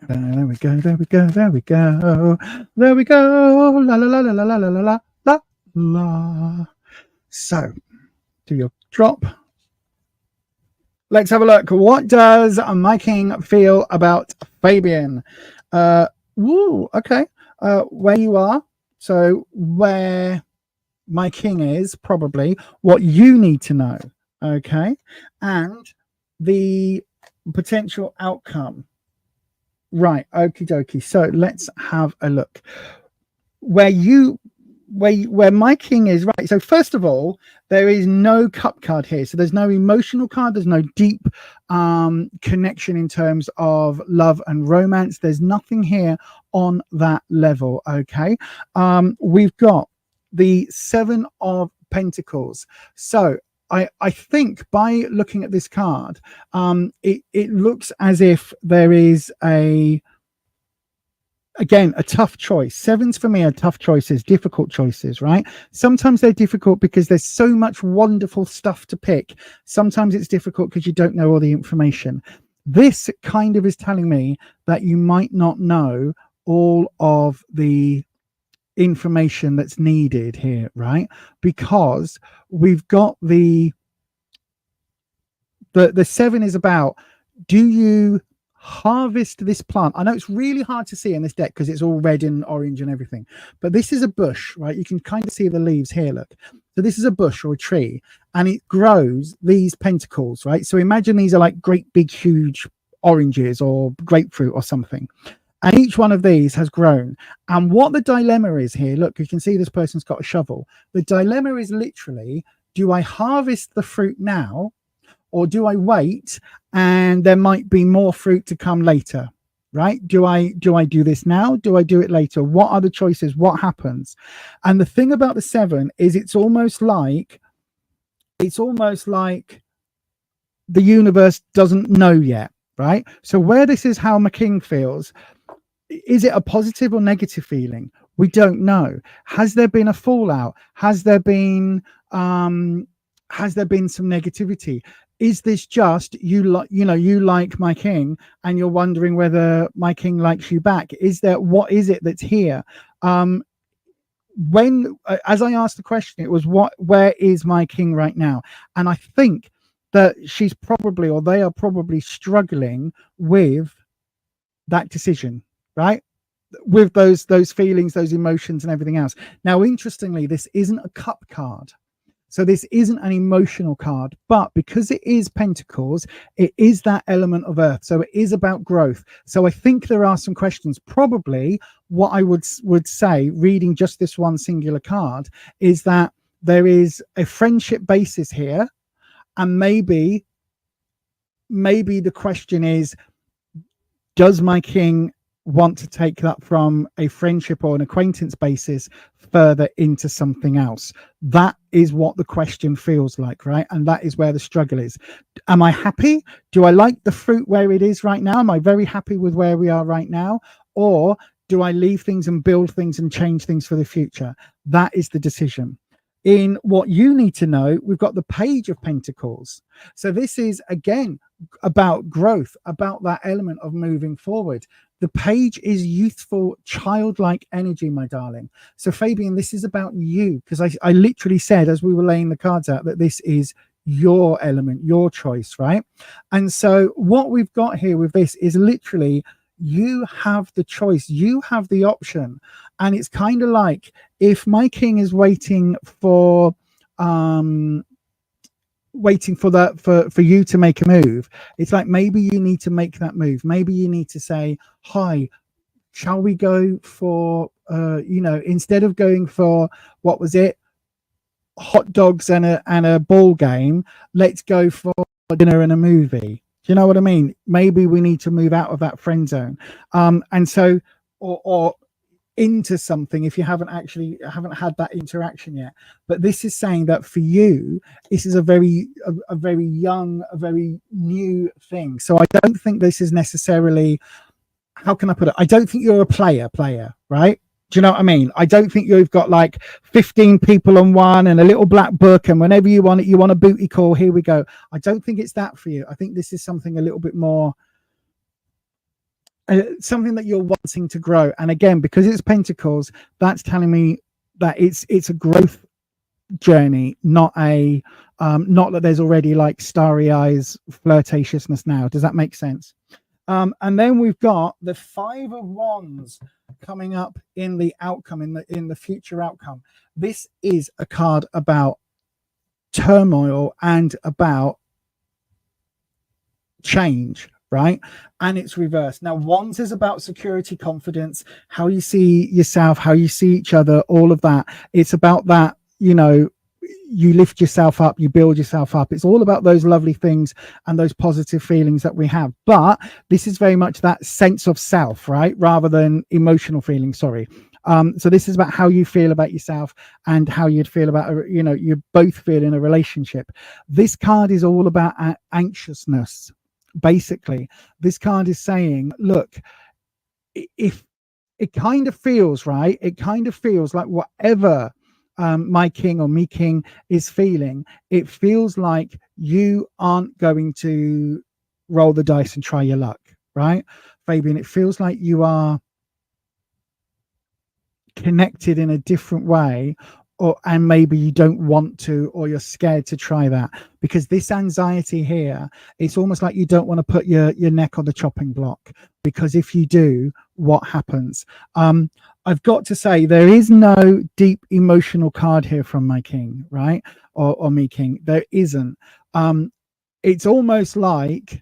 There we go. La la la la la la la la la la. So, do your drop. Let's have a look. What does my king feel about Fabian? Okay. Where you are. So where my king is probably what you need to know. Okay. And the potential outcome. Right. Okie dokie. So let's have a look where my king is. Right. So first of all, there is no cup card here. So there's no emotional card. There's no deep connection in terms of love and romance. There's nothing here on that level. Okay. We've got the 7 of Pentacles. So I think by looking at this card, it looks as if there is a tough choice. 7s for me are tough choices, difficult choices, right? Sometimes they're difficult because there's so much wonderful stuff to pick. Sometimes it's difficult because you don't know all the information. This kind of is telling me that you might not know all of the information that's needed here, right? Because we've got the 7 is about, do you harvest this plant? I know it's really hard to see in this deck because it's all red and orange and everything, but this is a bush, right? You can kind of see the leaves here, look. So this is a bush or a tree, and it grows these pentacles, right? So imagine these are like great big huge oranges or grapefruit or something, and each one of these has grown. And what the dilemma is here, look, you can see this person's got a shovel. The dilemma is literally, do I harvest the fruit now, or do I wait and there might be more fruit to come later, right? Do I do this now? Do I do it later? What are the choices? What happens? And the thing about the 7 is it's almost like the universe doesn't know yet, right? So where this is how my king feels, is it a positive or negative feeling? We don't know. Has there been a fallout? Has there been some negativity? Is this just you like my king and you're wondering whether my king likes you back? What is it that's here? When as I asked the question, it was where is my king right now? And I think that she's probably, or they are probably struggling with that decision, right? With those feelings, those emotions and everything else. Now, interestingly, this isn't a cup card. So this isn't an emotional card, but because it is Pentacles, it is that element of earth. So it is about growth. So I think there are some questions. Probably what I would say, reading just this one singular card, is that there is a friendship basis here. And maybe the question is, does my king want to take that from a friendship or an acquaintance basis further into something else? That is what the question feels like, right? And that is where the struggle is. Am I happy? Do I like the fruit where it is right now? Am I very happy with where we are right now? Or do I leave things and build things and change things for the future? That is the decision. In what you need to know, we've got the Page of Pentacles. So this is, again, about growth, about that element of moving forward. The Page is youthful, childlike energy, my darling. So Fabian, this is about you, because I literally said, as we were laying the cards out, that this is your element, your choice, right? And so what we've got here with this is literally, you have the choice, you have the option. And it's kind of like, if my king is waiting for you to make a move, it's like, maybe you need to make that move. Maybe you need to say, hi, shall we go for instead of going for, what was it, hot dogs and a ball game, let's go for dinner and a movie. Do you know what I mean? Maybe we need to move out of that friend zone, and so or into something if you haven't had that interaction yet. But this is saying that for you, this is a very young, a very new thing. So I don't think this is necessarily, how can I put it, I don't think you're a player, right? Do you know what I mean? I don't think you've got like 15 people on one and a little black book, and whenever you want it, you want a booty call, here we go. I don't think it's that for you. I think this is something a little bit more, something that you're wanting to grow. And again, because it's Pentacles, that's telling me that it's a growth journey, not that there's already like starry eyes flirtatiousness now. Does that make sense? And then we've got the Five of Wands coming up in the outcome, in the future outcome. This is a card about turmoil and about change, right? And it's reversed. Now, Wands is about security, confidence, how you see yourself, how you see each other, all of that. It's about that, you know, you lift yourself up, you build yourself up. It's all about those lovely things and those positive feelings that we have. But this is very much that sense of self, right? Rather than emotional feelings, sorry. So this is about how you feel about yourself and how you'd feel about, you know, you both feel in a relationship. This card is all about anxiousness. Basically, this card is saying, look, if it kind of feels right, it kind of feels like whatever my king or me king is feeling, it feels like you aren't going to roll the dice and try your luck, right, Fabian? It feels like you are connected in a different way, and maybe you don't want to, or you're scared to try that, because this anxiety here, it's almost like you don't want to put your neck on the chopping block, because if you do, what happens? I've got to say, there is no deep emotional card here from my king, right? Or me king. There isn't. It's almost like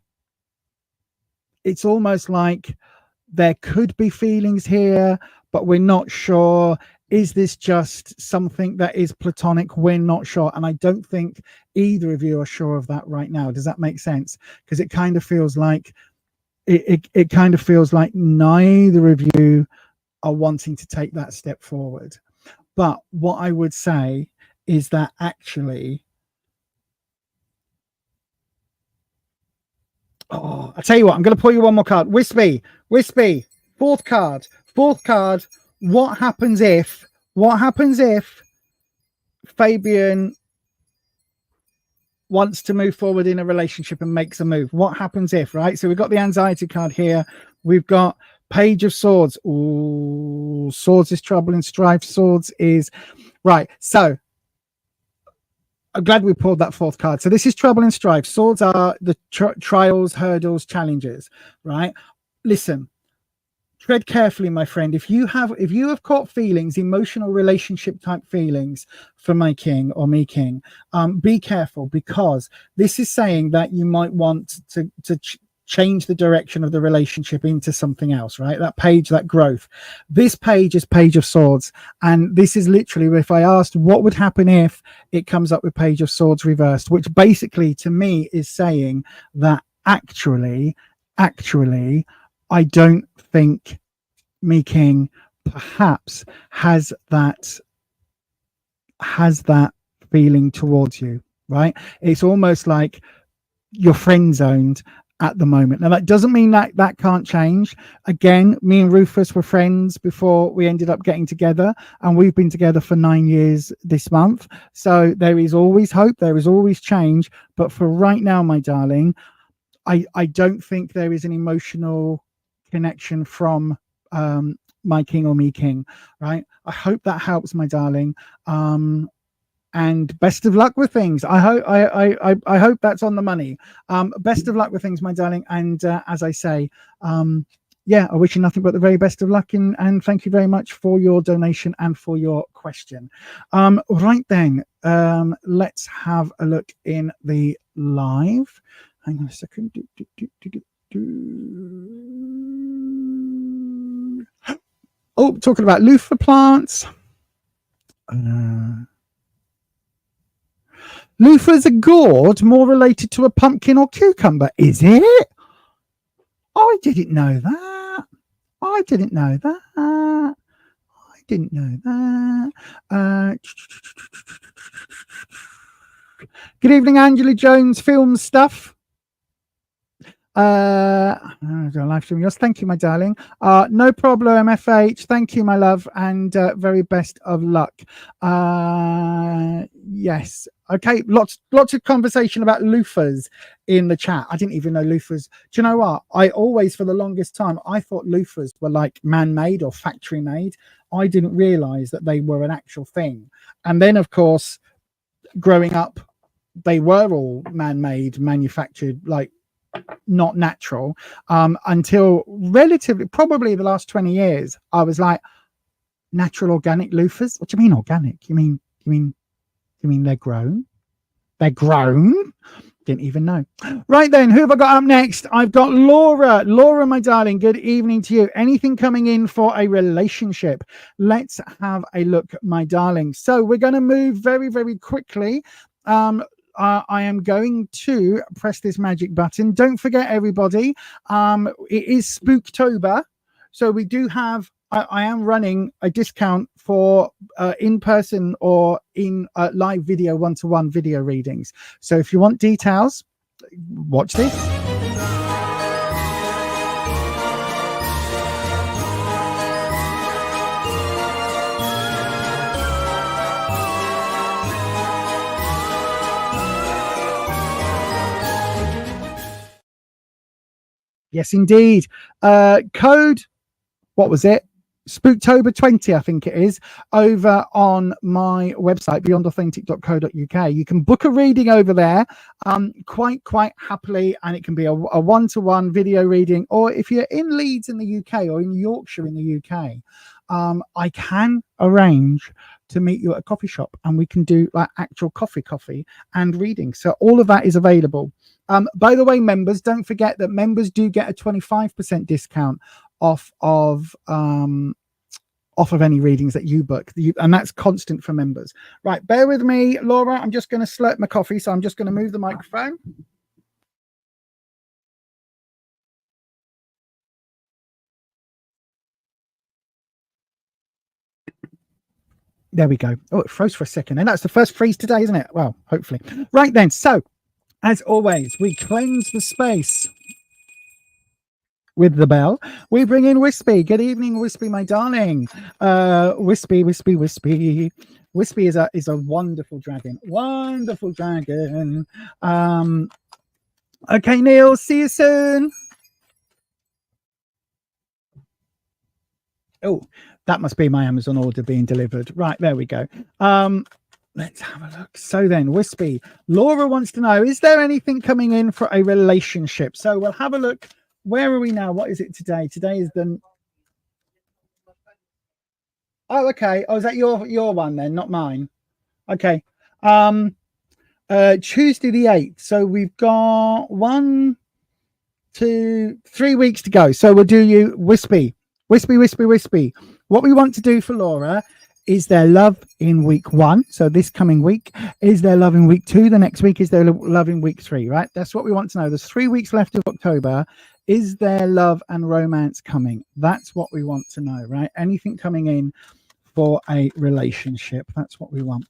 there could be feelings here, but we're not sure. Is this just something that is platonic? We're not sure. And I don't think either of you are sure of that right now. Does that make sense? Because it kind of feels like it kind of feels like neither of you are wanting to take that step forward. But what I would say is that actually, I tell you what, I'm going to pull you one more card. Wispy, fourth card. What happens if Fabian wants to move forward in a relationship and makes a move? What happens if, right? So we've got the anxiety card here. We've got Page of Swords. Ooh, Swords is trouble and strife. Swords is right. So I'm glad we pulled that fourth card. So this is trouble and strife. Swords are the trials, hurdles, challenges, right? Listen, tread carefully, my friend. If you have caught feelings, emotional relationship type feelings for my king or me king, be careful, because this is saying that you might want to change the direction of the relationship into something else, right? That page, that growth. This page is Page of Swords, and this is literally, if I asked what would happen if, it comes up with Page of Swords reversed, which basically to me is saying that actually I don't think me king perhaps has that feeling towards you, right? It's almost like you're friend zoned at the moment. Now that doesn't mean that can't change. Again, me and Rufus were friends before we ended up getting together, and we've been together for 9 years this month. So there is always hope, there is always change. But for right now, my darling, I don't think there is an emotional connection from my king or me king, right? I hope that helps, my darling. And best of luck with things. I hope that's on the money. Best of luck with things, my darling. And as I say, yeah, I wish you nothing but the very best of luck, and thank you very much for your donation and for your question. Right then, let's have a look in the live. Hang on a second. Oh, talking about loofah plants. Loofah's a gourd, more related to a pumpkin or cucumber, is it? I didn't know that. Good evening, Angela Jones, film stuff. Live stream yours. Thank you, my darling. No problem, MFH. Thank you, my love, and very best of luck. Yes. Okay. Lots of conversation about loofahs in the chat. I didn't even know loofahs. Do you know what? I always, for the longest time, I thought loofahs were like man-made or factory-made. I didn't realize that they were an actual thing. And then, of course, growing up, they were all man-made, manufactured, like not natural. Until relatively, probably the last 20 years, I was like, natural organic loofahs? What do you mean organic? You mean they're grown? They're grown? Didn't even know. Right then, who have I got up next? I've got Laura. Laura, my darling, good evening to you. Anything coming in for a relationship? Let's have a look, my darling. So we're going to move very, very quickly. I am going to press this magic button. Don't forget, everybody, it is Spooktober. So we do have, I am running a discount for in-person or in live video, one-to-one video readings. So if you want details, watch this. Yes, indeed. Code, what was it? Spooktober 20, I think it is, over on my website, beyondauthentic.co.uk. You can book a reading over there quite happily, and it can be a one-to-one video reading, or if you're in Leeds in the UK or in Yorkshire in the UK, I can arrange to meet you at a coffee shop, and we can do like actual coffee and reading. So all of that is available. By the way, members, don't forget that members do get a 25% discount off of any readings that you book, and that's constant for members. Right, bear with me, Laura. I'm just going to slurp my coffee, so I'm just going to move the microphone. There we go. Oh, it froze for a second, and that's the first freeze today, isn't it? Well, hopefully. Right then, so as always, we cleanse the space with the bell. We bring in Wispy. Good evening, Wispy, my darling. Wispy. Wispy is a wonderful dragon. Wonderful dragon. Okay, Neil, see you soon. Oh, that must be my Amazon order being delivered. Right, there we go. Let's have a look. So then, Wispy, Laura wants to know, is there anything coming in for a relationship? So we'll have a look. Where are we now? What is it today? Today is the... Oh, okay. Oh, is that your one then, not mine? Okay. Tuesday the 8th. So we've got 1, 2, 3 weeks to go. So we'll do you Wispy. What we want to do for Laura is their love in week 1. So this coming week. Is their love in week 2? The next week is their love in week 3, right? That's what we want to know. There's 3 weeks left of October. Is there love and romance coming? That's what we want to know, right? Anything coming in for a relationship. That's what we want.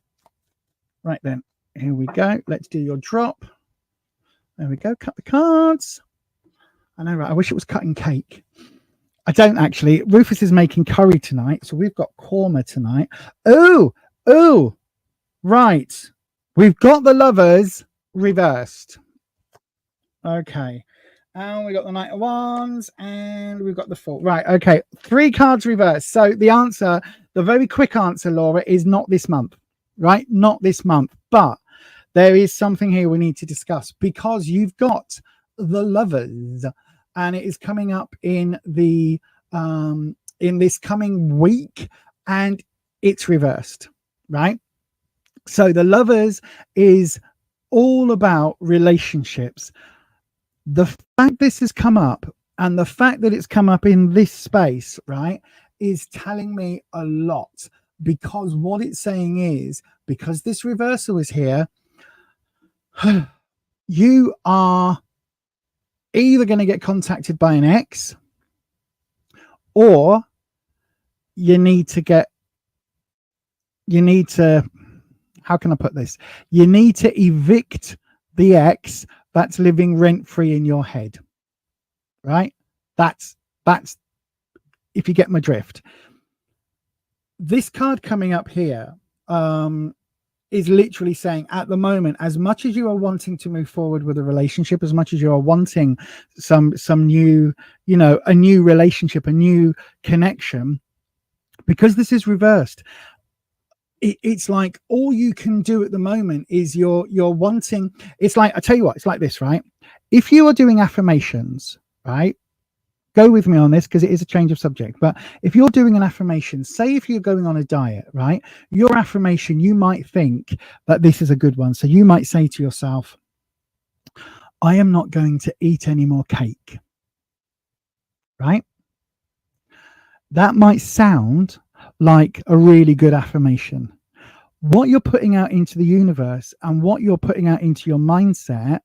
Right then, here we go. Let's do your drop. There we go. Cut the cards. I know, right? I wish it was cutting cake. I don't actually. Rufus is making curry tonight, so we've got korma tonight. Oh, right. We've got the lovers reversed. Okay. And we got the Knight of Wands, and we've got the Fool. Right, okay. 3 cards reversed. So the answer, the very quick answer, Laura, is not this month, right? Not this month. But there is something here we need to discuss, because you've got the lovers, and it is coming up in the in this coming week, and it's reversed, right? So the lovers is all about relationships. The fact this has come up, and the fact that it's come up in this space, right, is telling me a lot, because what it's saying is, because this reversal is here, you are either going to get contacted by an ex, or you need to, how can I put this? You need to evict the ex that's living rent-free in your head, right? That's if you get my drift. This card coming up here is literally saying, at the moment, as much as you are wanting to move forward with a relationship, as much as you are wanting some new, a new relationship, a new connection, because this is reversed, it's like all you can do at the moment is you're wanting. It's like, I tell you what, it's like this, right? if you are doing affirmations, right? Go with me on this because it is a change of subject. But if you're doing an affirmation, say if you're going on a diet, right? Your affirmation, you might think that this is a good one. So you might say to yourself, I am not going to eat any more cake, right? That might sound like a really good affirmation. What you're putting out into the universe and what you're putting out into your mindset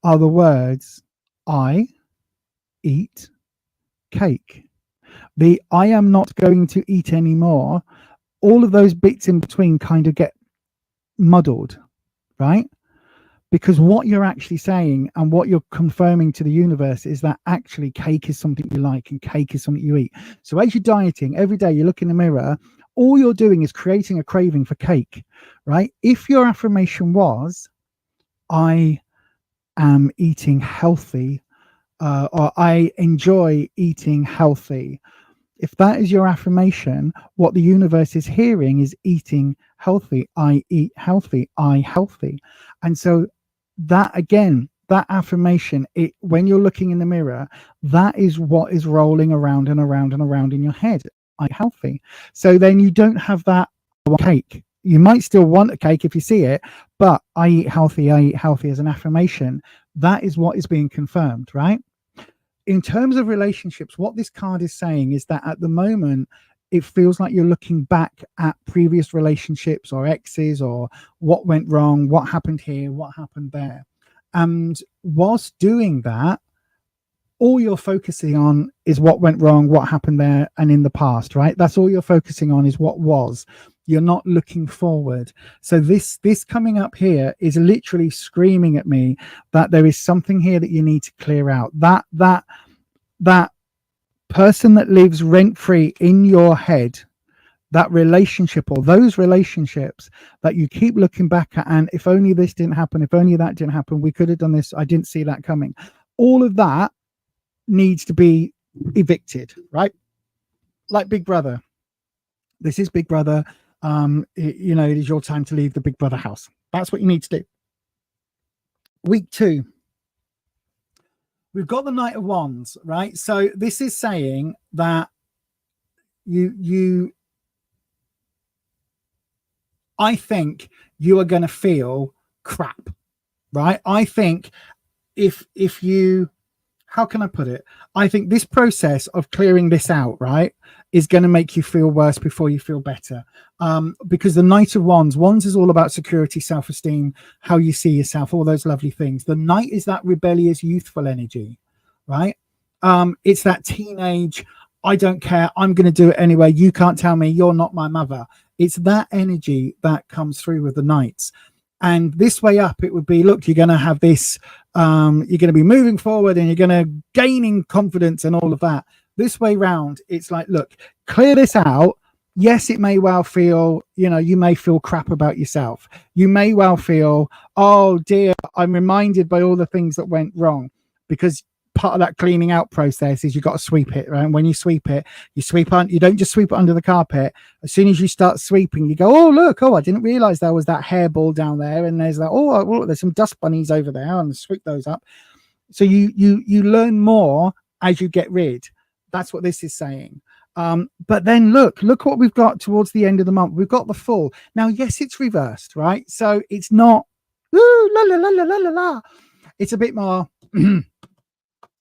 are the words, I eat cake. The I am not going to eat anymore, all of those bits in between kind of get muddled, right? Because what you're actually saying and what you're confirming to the universe is that actually cake is something you like and cake is something you eat. So as you're dieting, every day you look in the mirror, all you're doing is creating a craving for cake, right? If your affirmation was, I am eating healthy, or I enjoy eating healthy. If that is your affirmation, what the universe is hearing is eating healthy. I eat healthy. I healthy. And so that, again, that affirmation, when you're looking in the mirror, that is what is rolling around and around and around in your head. I eat healthy. So then you don't have that cake. You might still want a cake if you see it, but I eat healthy as an affirmation. That is what is being confirmed, right? In terms of relationships, what this card is saying is that at the moment, it feels like you're looking back at previous relationships or exes or what went wrong, what happened here, what happened there. And whilst doing that, all you're focusing on is what went wrong, what happened there and in the past, right? That's all you're focusing on is what was. You're not looking forward. So this coming up here is literally screaming at me that there is something here that you need to clear out. That person that lives rent-free in your head, that relationship or those relationships that you keep looking back at, and if only this didn't happen, if only that didn't happen, we could have done this, I didn't see that coming. All of that needs to be evicted, right? Like Big Brother. This is Big Brother. It is your time to leave the Big Brother house. That's what you need to do. Week 2. We've got the Knight of Wands, right? So this is saying that I think you are going to feel crap, right? I think if you, how can I put it? I think this process of clearing this out, right, is going to make you feel worse before you feel better. Because the Knight of Wands is all about security, self-esteem, how you see yourself, all those lovely things. The Knight is that rebellious, youthful energy, right? It's that teenage, I don't care, I'm going to do it anyway. You can't tell me, you're not my mother. It's that energy that comes through with the Knights. And this way up, it would be, look, you're going to have this, you're going to be moving forward and you're going to gaining confidence and all of that. This way round, it's like, look, clear this out. Yes, it may well feel, you may feel crap about yourself. You may well feel, oh dear, I'm reminded by all the things that went wrong, because part of that cleaning out process is you've got to sweep it, right? And when you sweep it, you don't just sweep it under the carpet. As soon as you start sweeping, you go, oh look, I didn't realize there was that hairball down there, and there's that, oh, there's some dust bunnies over there, and sweep those up. So you learn more as you get rid. That's what this is saying. But then look what we've got towards the end of the month. We've got the Fool. Now, yes, it's reversed, right? So it's not ooh, la la la la la la la. It's a bit more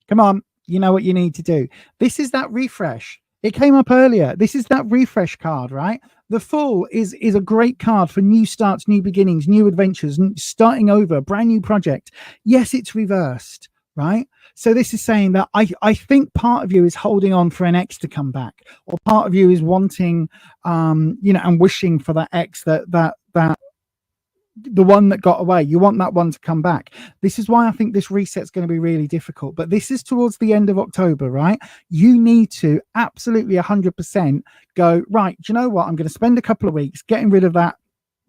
come on, you know what you need to do. This is that refresh. It came up earlier. This is that refresh card, right? The Fool is a great card for new starts, new beginnings, new adventures, starting over, brand new project. Yes, it's reversed, right? So this is saying that I think part of you is holding on for an ex to come back, or part of you is wanting, and wishing for that ex, that the one that got away. You want that one to come back. This is why I think this reset's going to be really difficult. But this is towards the end of October, right? You need to absolutely 100% go, right, do you know what? I'm going to spend a couple of weeks getting rid of that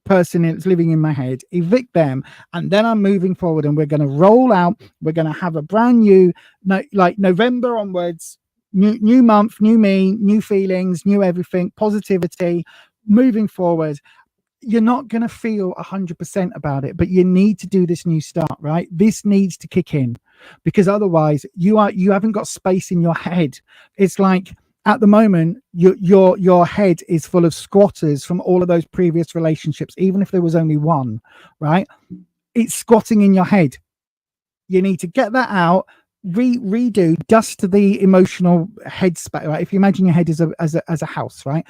person that's living in my head, evict them, and then I'm moving forward, and we're going to roll out. We're going to have a brand new, like November onwards, new month, new me, new feelings, new everything, positivity, moving forward. you're not going to feel 100% about it, but you need to do this new start, right? This needs to kick in, because otherwise you haven't got space in your head. It's like, at the moment, your head is full of squatters from all of those previous relationships, even if there was only one, right? It's squatting in your head. You need to get that out, redo, dust the emotional headspace, right? If you imagine your head as a house, right?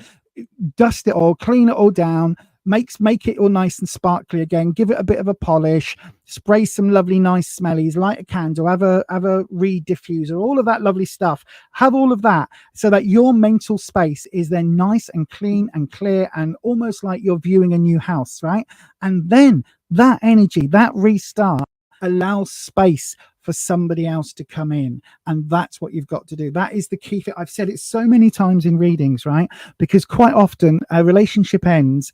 Dust it all, clean it all down, make it all nice and sparkly again, give it a bit of a polish, spray some lovely nice smellies, light a candle, have a reed diffuser, all of that lovely stuff. Have all of that so that your mental space is then nice and clean and clear and almost like you're viewing a new house, right? And then that energy, that restart, allows space for somebody else to come in, and that's what you've got to do. That is the key thing. I've said it so many times in readings, right? Because quite often a relationship ends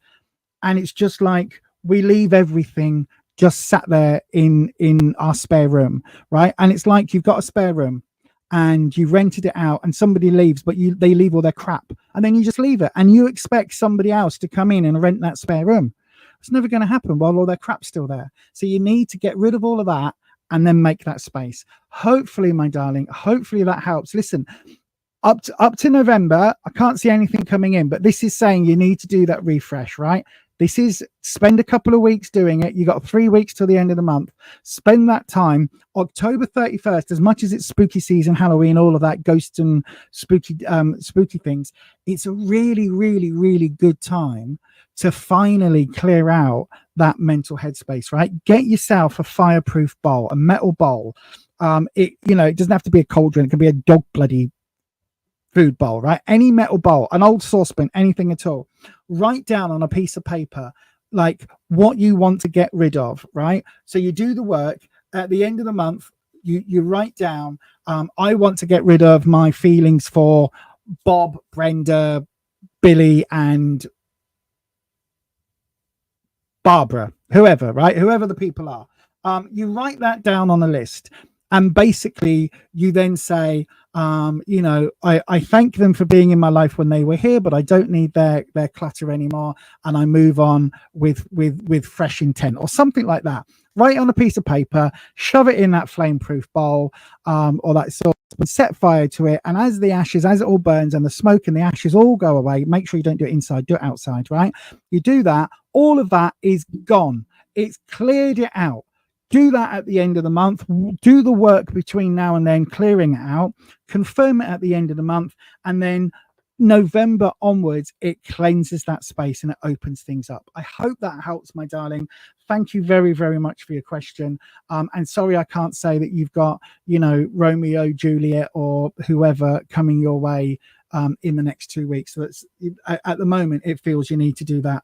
and it's just like we leave everything just sat there in our spare room, right? And it's like you've got a spare room and you rented it out and somebody leaves, but they leave all their crap, and then you just leave it and you expect somebody else to come in and rent that spare room. It's never going to happen while all their crap's still there. So you need to get rid of all of that and then make that space. Hopefully, my darling, hopefully that helps. Listen, up to November, I can't see anything coming in, but this is saying you need to do that refresh, right? This is spend a couple of weeks doing it. You got 3 weeks till the end of the month. Spend that time. October 31st, as much as it's spooky season, Halloween, all of that, ghosts and spooky things, it's a really, really, really good time to finally clear out that mental headspace, right? Get yourself a fireproof bowl, a metal bowl. It doesn't have to be a cauldron. It can be a dog bloody food bowl, right? Any metal bowl, an old saucepan, anything at all. Write down on a piece of paper like what you want to get rid of, right? So you do the work. At the end of the month, you write down, I want to get rid of my feelings for Bob, Brenda, Billy, and Barbara, whoever, right? Whoever the people are. You write that down on a list. And basically, you then say, I thank them for being in my life when they were here, but I don't need their clutter anymore. And I move on with fresh intent or something like that. Write on a piece of paper, shove it in that flame-proof bowl or that sort, set fire to it. And as it all burns and the smoke and the ashes all go away, make sure you don't do it inside, do it outside, right? You do that. All of that is gone. It's cleared it out. Do that at the end of the month. Do the work between now and then, clearing it out. Confirm it at the end of the month. And then November onwards, it cleanses that space and it opens things up. I hope that helps, my darling. Thank you very, very much for your question. And sorry, I can't say that you've got, Romeo, Juliet, or whoever coming your way in the next 2 weeks. So at the moment, it feels you need to do that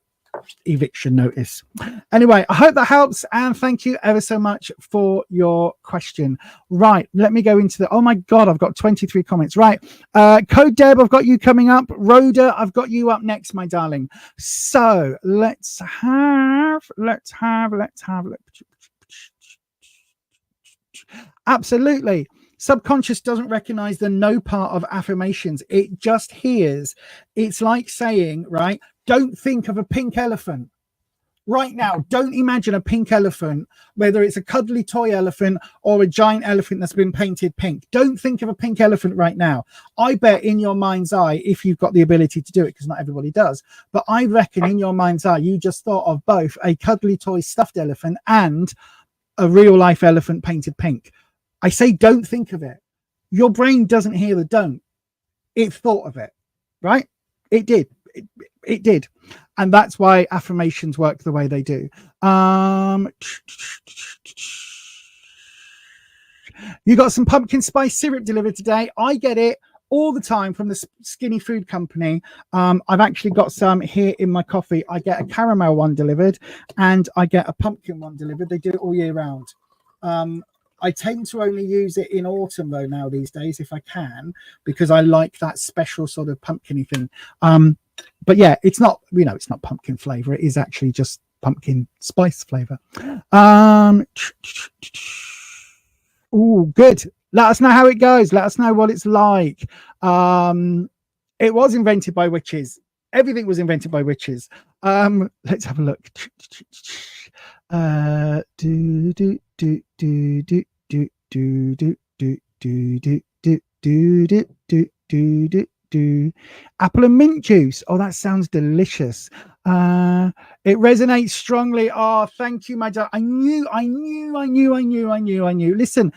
eviction notice. Anyway, I hope that helps, and thank you ever so much for your question. Right, let me go into oh my god, I've got 23 comments. Right, Code Deb, I've got you coming up. Rhoda, I've got you up next, my darling. So let's have absolutely. Subconscious doesn't recognize the no part of affirmations. It just hears. It's like saying, right, don't think of a pink elephant right now. Don't imagine a pink elephant, whether it's a cuddly toy elephant or a giant elephant that's been painted pink. Don't think of a pink elephant right now. I bet in your mind's eye, if you've got the ability to do it, because not everybody does, but I reckon in your mind's eye, you just thought of both a cuddly toy stuffed elephant and a real life elephant painted pink. I say don't think of it. Your brain doesn't hear the don't. It thought of it, right? It did. It did. And that's why affirmations work the way they do. You got some pumpkin spice syrup delivered today. I get it all the time from the Skinny Food Company. I've actually got some here in my coffee. I get a caramel one delivered and I get a pumpkin one delivered. They do it all year round. I tend to only use it in autumn though now these days if I can, because I like that special sort of pumpkin-y thing. But yeah, it's not, it's not pumpkin flavor. It is actually just pumpkin spice flavor. Oh, good. Let us know how it goes. Let us know what it's like. It was invented by witches. Everything was invented by witches. Let's have a look. Do do do do do do do do do do do do do do do do do. Apple and mint juice. Oh, that sounds delicious. It resonates strongly. Oh, thank you, my dad. I knew. Listen,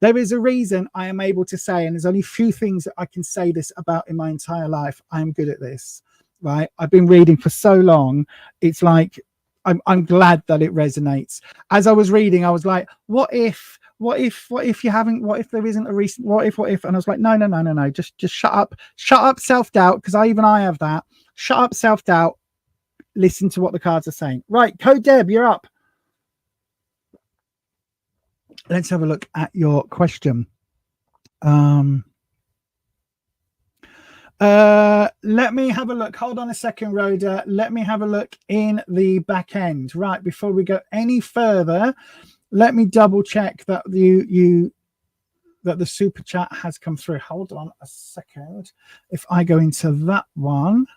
there is a reason I am able to say, and there's only few things that I can say this about in my entire life. I am good at this, right? I've been reading for so long. It's like, I'm glad that it resonates. As I was reading, I was like, what if there isn't a recent, what if, and I was like, no, just shut up, self-doubt, because I have that. Shut up, self-doubt, listen to what the cards are saying. Right, Code Deb, you're up. Let's have a look at your question. Let me have a look. Hold on a second, Rhoda. Let me have a look in the back end. Right, before we go any further, let me double check that that the super chat has come through. Hold on a second. If I go into that one,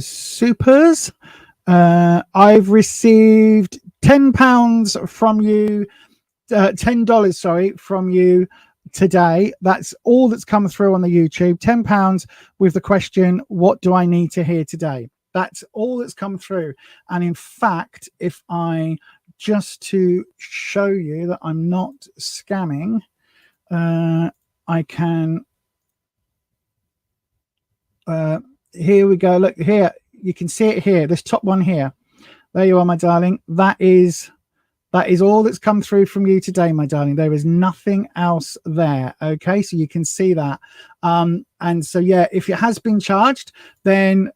supers, I've received £10 from you, $10, sorry, from you today. That's all that's come through on the YouTube. £10 with the question, what do I need to hear today? That's all that's come through. And in fact, if I just to show you that I'm not scamming, I can, here we go. Look here, you can see it here, this top one here. There you are, my darling. That is all that's come through from you today, my darling. There is nothing else there. Okay, so you can see that. And so, yeah, if it has been charged, then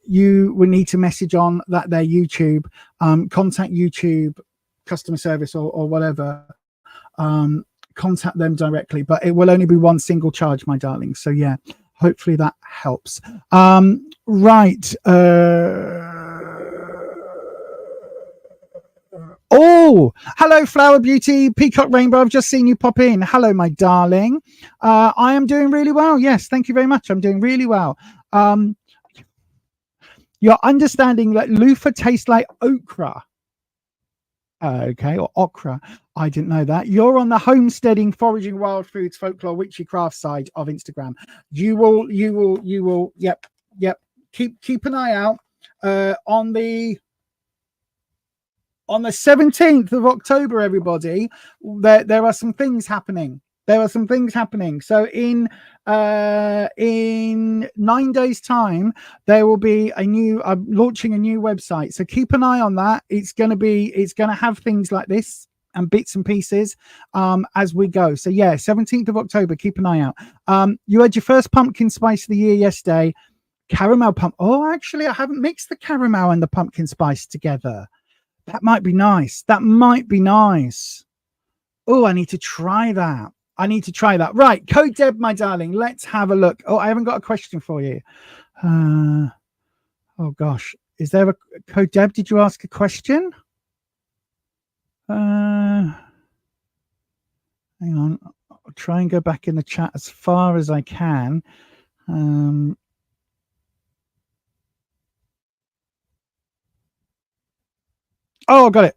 you will need to message on that their YouTube, contact YouTube customer service or whatever. Contact them directly, but it will only be one single charge, my darling. So, yeah, hopefully that helps. Right. Oh, hello, Flower Beauty, Peacock Rainbow. I've just seen you pop in. Hello, my darling. I am doing really well. Yes, thank you very much. I'm doing really well. You're understanding that loofah tastes like okra. Okay, or okra. I didn't know that. You're on the homesteading, foraging, wild foods, folklore, witchy craft side of Instagram. You will. Yep. Keep an eye out on the 17th of October, everybody. There are some things happening. So in 9 days time, there will be I'm launching a new website. So keep an eye on that. It's going to have things like this and bits and pieces as we go. So yeah, 17th of October, keep an eye out. You had your first pumpkin spice of the year yesterday. Caramel pump. Oh, actually, I haven't mixed the caramel and the pumpkin spice together. That might be nice. Oh, I need to try that. Right. Code Deb, my darling. Let's have a look. Oh, I haven't got a question for you. Oh, gosh. Is there a Code Deb? Did you ask a question? Hang on. I'll try and go back in the chat as far as I can. Oh, I've got it.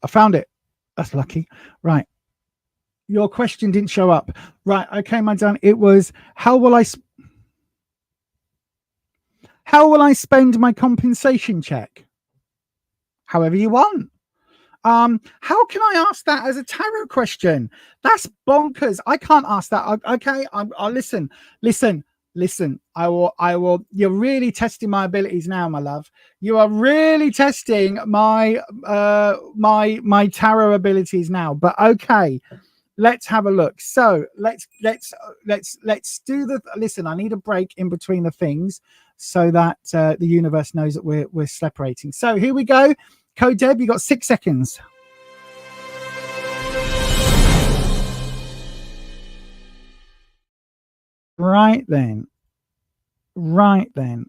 I found it. That's lucky. Right. Your question didn't show up. Right. Okay, my darling. It was, how will I spend my compensation check? However you want. How can I ask that as a tarot question? That's bonkers. I can't ask that. Okay. I'll listen. I will. You're really testing my abilities now, my love. You are really testing my my tarot abilities now. But okay, let's have a look. So let's do the. Listen, I need a break in between the things so that the universe knows that we're separating. So here we go. Code Deb, you got 6 seconds. Right then. Right then,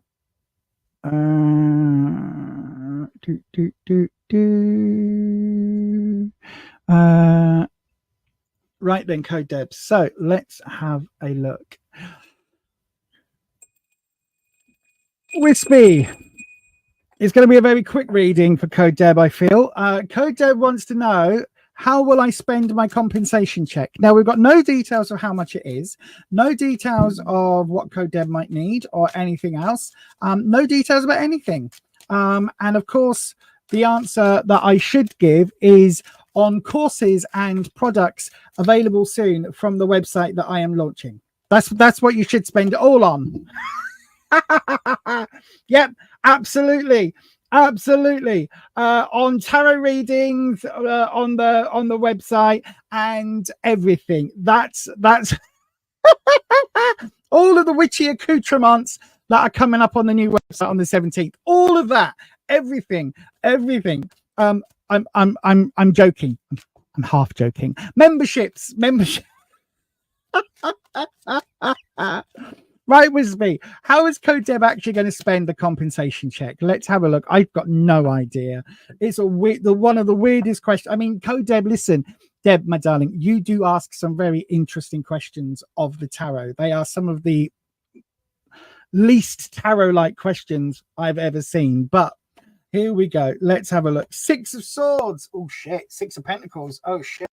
Code Deb. So let's have a look. Wispy, It's going to be a very quick reading for Code Deb, I feel. Code Deb wants to know, how will I spend my compensation check? Now, we've got no details of how much it is, no details of what Code Deb might need or anything else, no details about anything. And of course, the answer that I should give is on courses and products available soon from the website that I am launching. That's what you should spend it all on. Yep, absolutely. On tarot readings, on the website and everything. That's all of the witchy accoutrements that are coming up on the new website on the 17th. All of that, everything. I'm joking. I'm half joking. Membership. Right, Wisby, how is Code Deb actually going to spend the compensation check? Let's have a look. I've got no idea. It's one of the weirdest questions. I mean, Code Deb, listen, Deb, my darling, you do ask some very interesting questions of the tarot. They are some of the least tarot-like questions I've ever seen. But here we go. Let's have a look. 6 of Swords. Oh, shit. 6 of Pentacles. Oh, shit.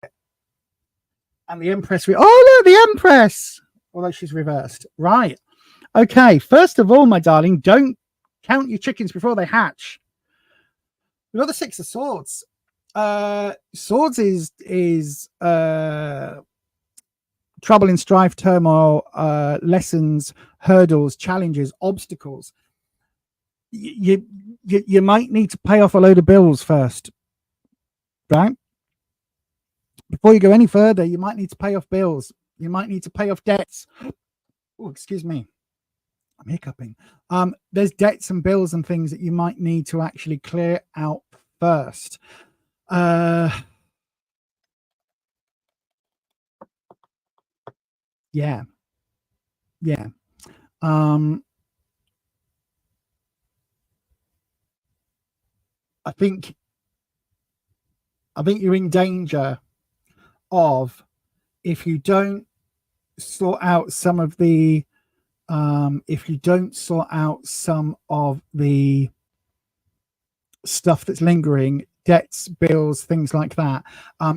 And the Empress. Oh, look, the Empress. Although she's reversed. Right. Okay. First of all, my darling, don't count your chickens before they hatch. We've got the 6 of Swords. Swords is trouble and strife, turmoil, lessons, hurdles, challenges, obstacles. You might need to pay off a load of bills first, right? Before you go any further, you might need to pay off bills. You might need to pay off debts. Oh, excuse me. I'm hiccuping. There's debts and bills and things that you might need to actually clear out first. Yeah. I think you're in danger of, if you don't sort out some of the stuff that's lingering, debts, bills, things like that,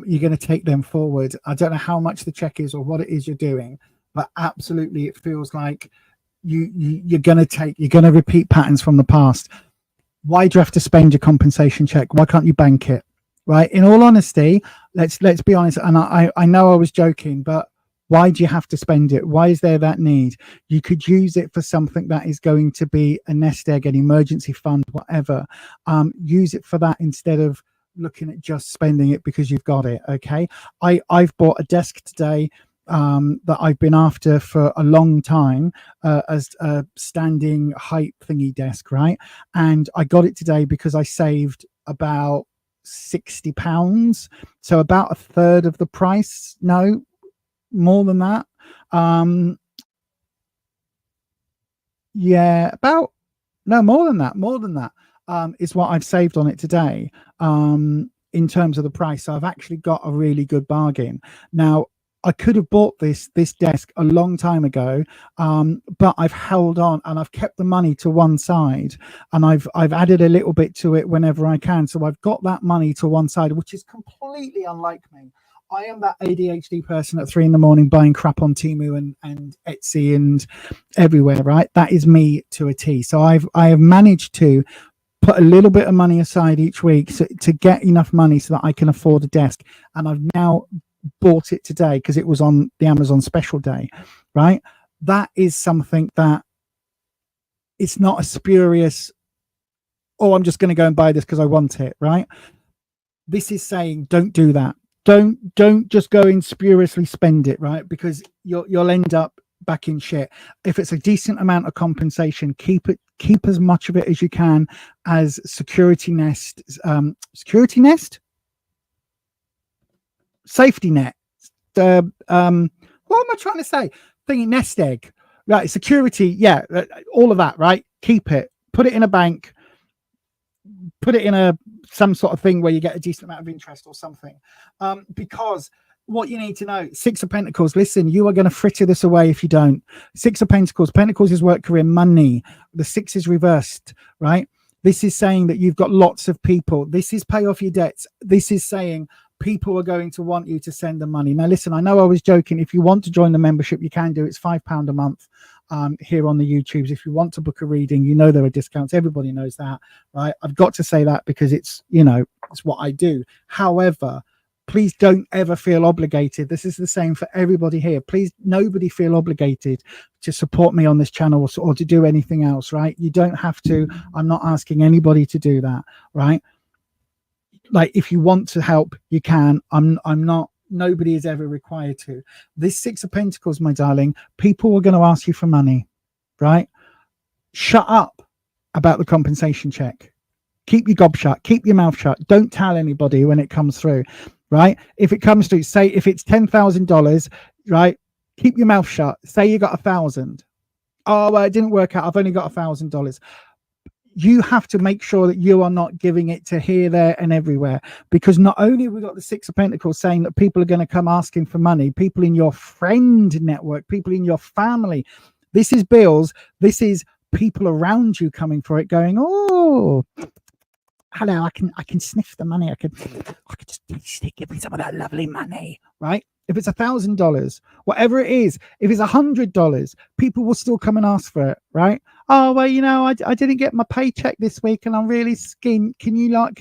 you're going to take them forward. I don't know how much the check is or what it is you're doing, but absolutely it feels like you're going to repeat patterns from the past. Why do you have to spend your compensation check? Why can't you bank it? Right? In all honesty, let's be honest. And I know I was joking, but why do you have to spend it? Why is there that need? You could use it for something that is going to be a nest egg, an emergency fund, whatever. Use it for that instead of looking at just spending it because you've got it. Okay. I've bought a desk today that I've been after for a long time, as a standing height thingy desk, right? And I got it today because I saved about £60, so about a third of the price. No, more than that. Yeah, about, no, more than that is what I've saved on it today, in terms of the price. So I've actually got a really good bargain. Now, I could have bought this desk a long time ago, but I've held on and I've kept the money to one side, and I've added a little bit to it whenever I can. So I've got that money to one side, which is completely unlike me. I am that ADHD person at 3 a.m. buying crap on Temu and Etsy and everywhere, right? That is me to a T. So I have managed to put a little bit of money aside each week to get enough money so that I can afford a desk. And I've now bought it today because it was on the Amazon special day, right? That is something that, it's not a spurious, oh, I'm just going to go and buy this because I want it, right? This is saying, don't do that. Don't just go and spuriously spend it, right? Because you'll end up back in shit. If it's a decent amount of compensation, keep as much of it as you can as safety net, what am I trying to say? Thingy, nest egg, right? Security, yeah, all of that, right? Keep it, put it in a bank, put it in some sort of thing where you get a decent amount of interest or something, because what you need to know, 6 of Pentacles, listen, you are going to fritter this away if you don't. 6 of Pentacles is work, career, money. The 6 is reversed, right? This is saying that you've got lots of people. This is pay off your debts. This is saying people are going to want you to send them money. Now, listen, I know I was joking. If you want to join the membership, you can do. It's £5 a month here on the YouTubes. If you want to book a reading, you know there are discounts. Everybody knows that, right? I've got to say that because it's, you know, it's what I do. However, please don't ever feel obligated. This is the same for everybody here. Please, nobody feel obligated to support me on this channel or to do anything else, right? You don't have to. I'm not asking anybody to do that, right? Like, if you want to help, you can. I'm not. Nobody is ever required to. This Six of Pentacles, my darling, people are going to ask you for money, right? Shut up about the compensation check. Keep your gob shut. Keep your mouth shut. Don't tell anybody when it comes through, right? If it comes through, say if it's $10,000, right? Keep your mouth shut. Say you got 1,000. Oh, well, it didn't work out. I've only got $1,000. You have to make sure that you are not giving it to here, there, and everywhere. Because not only have we got the Six of Pentacles saying that people are going to come asking for money, people in your friend network, people in your family. This is bills. This is people around you coming for it, going, oh, hello, I can sniff the money. I could just taste it. Give me some of that lovely money, right? If it's $1,000, whatever it is, if it's $100, people will still come and ask for it, right? Oh, well, you know, I didn't get my paycheck this week and I'm really skint. Can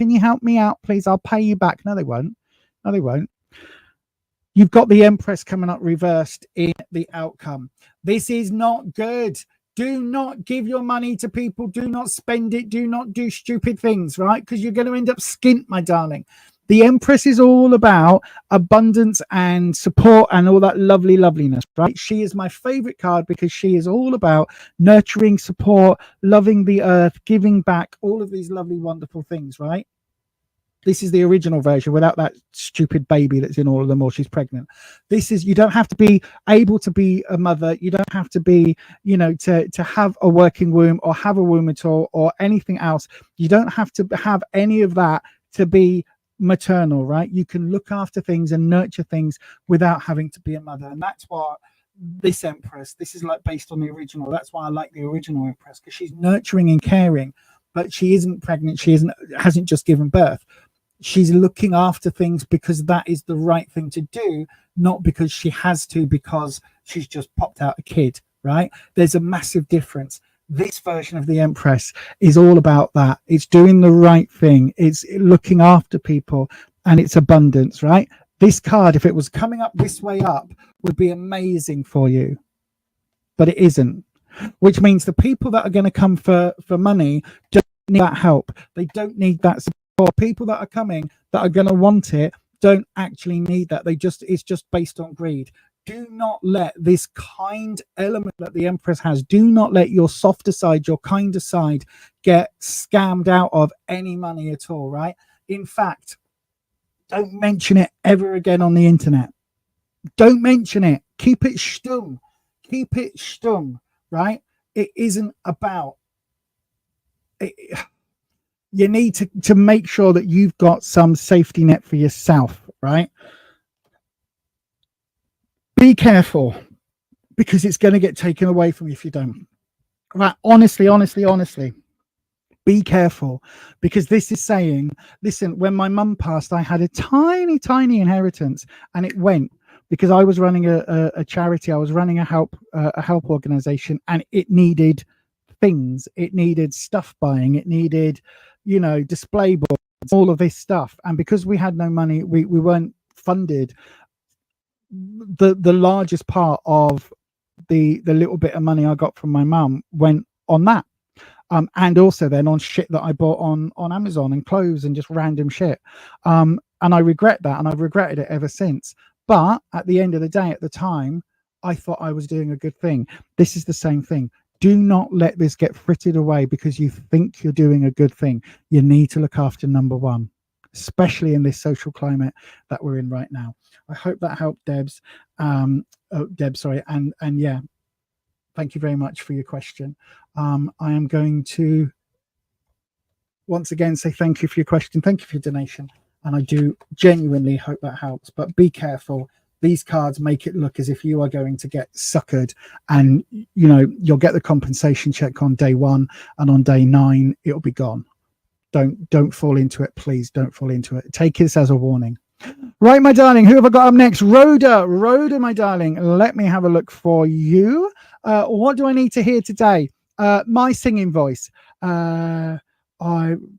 you help me out, please? I'll pay you back. No, they won't. No, they won't. You've got the Empress coming up reversed in the outcome. This is not good. Do not give your money to people. Do not spend it. Do not do stupid things, right? Because you're going to end up skint, my darling. The Empress is all about abundance and support and all that lovely loveliness, right? She is my favorite card because she is all about nurturing, support, loving the earth, giving back, all of these lovely, wonderful things, right? This is the original version without that stupid baby that's in all of them or she's pregnant. This is, you don't have to be able to be a mother. You don't have to be, you know, to have a working womb or have a womb at all or anything else. You don't have to have any of that to be maternal, right? You can look after things and nurture things without having to be a mother. And that's what this Empress, this is like based on the original. That's why I like the original Empress, because she's nurturing and caring, but she isn't pregnant. She hasn't just given birth. She's looking after things because that is the right thing to do, not because she has to, because she's just popped out a kid, right? There's a massive difference. This version of the Empress is all about that. It's doing the right thing. It's looking after people and it's abundance, right? This card, if it was coming up this way up, would be amazing for you, but it isn't, which means the people that are going to come for money don't need that help. They don't need that support. People that are coming that are going to want it don't actually need that. It's just based on greed. Do not let this kind element that the Empress has, do not let your softer side, your kinder side get scammed out of any money at all, right? In fact, don't mention it ever again on the internet. Don't mention it. Keep it stum. Keep it stum, right? It isn't about it. You need to make sure that you've got some safety net for yourself, right? Be careful, because it's going to get taken away from you if you don't. Right? Honestly, be careful, because this is saying, listen, when my mum passed, I had a tiny inheritance, and it went because I was running a charity. I was running a help organization, and it needed things. It needed stuff buying. It needed, you know, display boards, all of this stuff. And because we had no money, we weren't funded. The largest part of the little bit of money I got from my mum went on that, and also then on shit that I bought on Amazon and clothes and just random shit, and I regret that, and I've regretted it ever since. But at the end of the day, at the time, I thought I was doing a good thing. This is the same thing. Do not let this get frittered away because you think you're doing a good thing. You need to look after number one, especially in this social climate that we're in right now. I hope that helped, Debs. Deb, sorry. And yeah, thank you very much for your question. I am going to once again say thank you for your question. Thank you for your donation. And I do genuinely hope that helps. But be careful. These cards make it look as if you are going to get suckered, and you know you'll get the compensation check on day 1, and on day 9 it'll be gone. don't fall into it, please. Don't fall into it. Take this as a warning. Right, my darling, who have I got up next? Rhoda, my darling, let me have a look for you. What do I need to hear today? My singing voice. I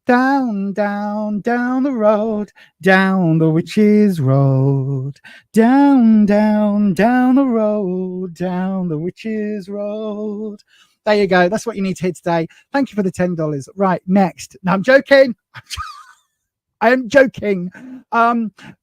down the road, down the witch's road, down the road, down the witch's road. There you go. That's what you need to hear today. Thank you for the $10. Right, next. No, I'm joking. I am joking.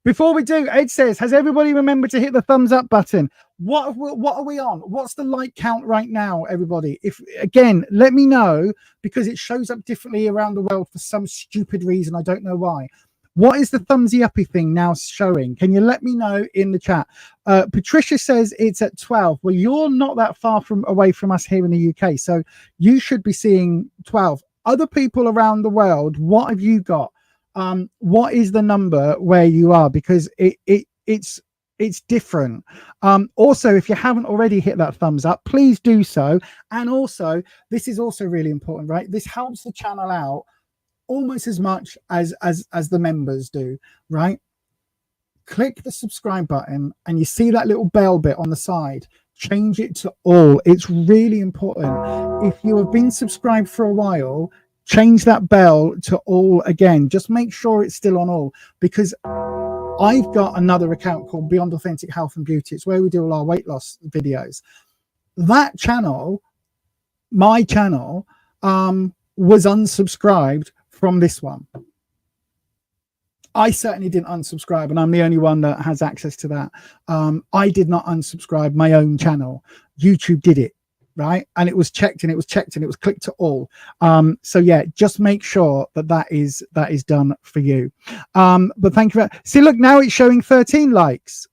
Before we do, Ed says, has everybody remembered to hit the thumbs up button? What are we on? What's the like count right now, everybody? If again, let me know, because it shows up differently around the world for some stupid reason. I don't know why. What is the thumbsy uppy thing now showing? Can you let me know in the chat? Patricia says it's at 12. Well, you're not that far away from us here in the UK, so you should be seeing 12. Other people around the world, what have you got? What is the number where you are? Because it's different. Also, if you haven't already hit that thumbs up, please do so. And also, this is also really important, right? This helps the channel out almost as much as the members do, right? Click the subscribe button and you see that little bell bit on the side. Change it to all. It's really important. If you have been subscribed for a while, change that bell to all again. Just make sure it's still on all, because I've got another account called Beyond Authentic Health and Beauty. It's where we do all our weight loss videos. That channel, my channel, was unsubscribed from this one. I certainly didn't unsubscribe, and I'm the only one that has access to that. I did not unsubscribe my own channel. YouTube did it. Right, and it was checked and it was clicked to all. So yeah, just make sure that is done for you. But thank you see, look, now it's showing 13 likes.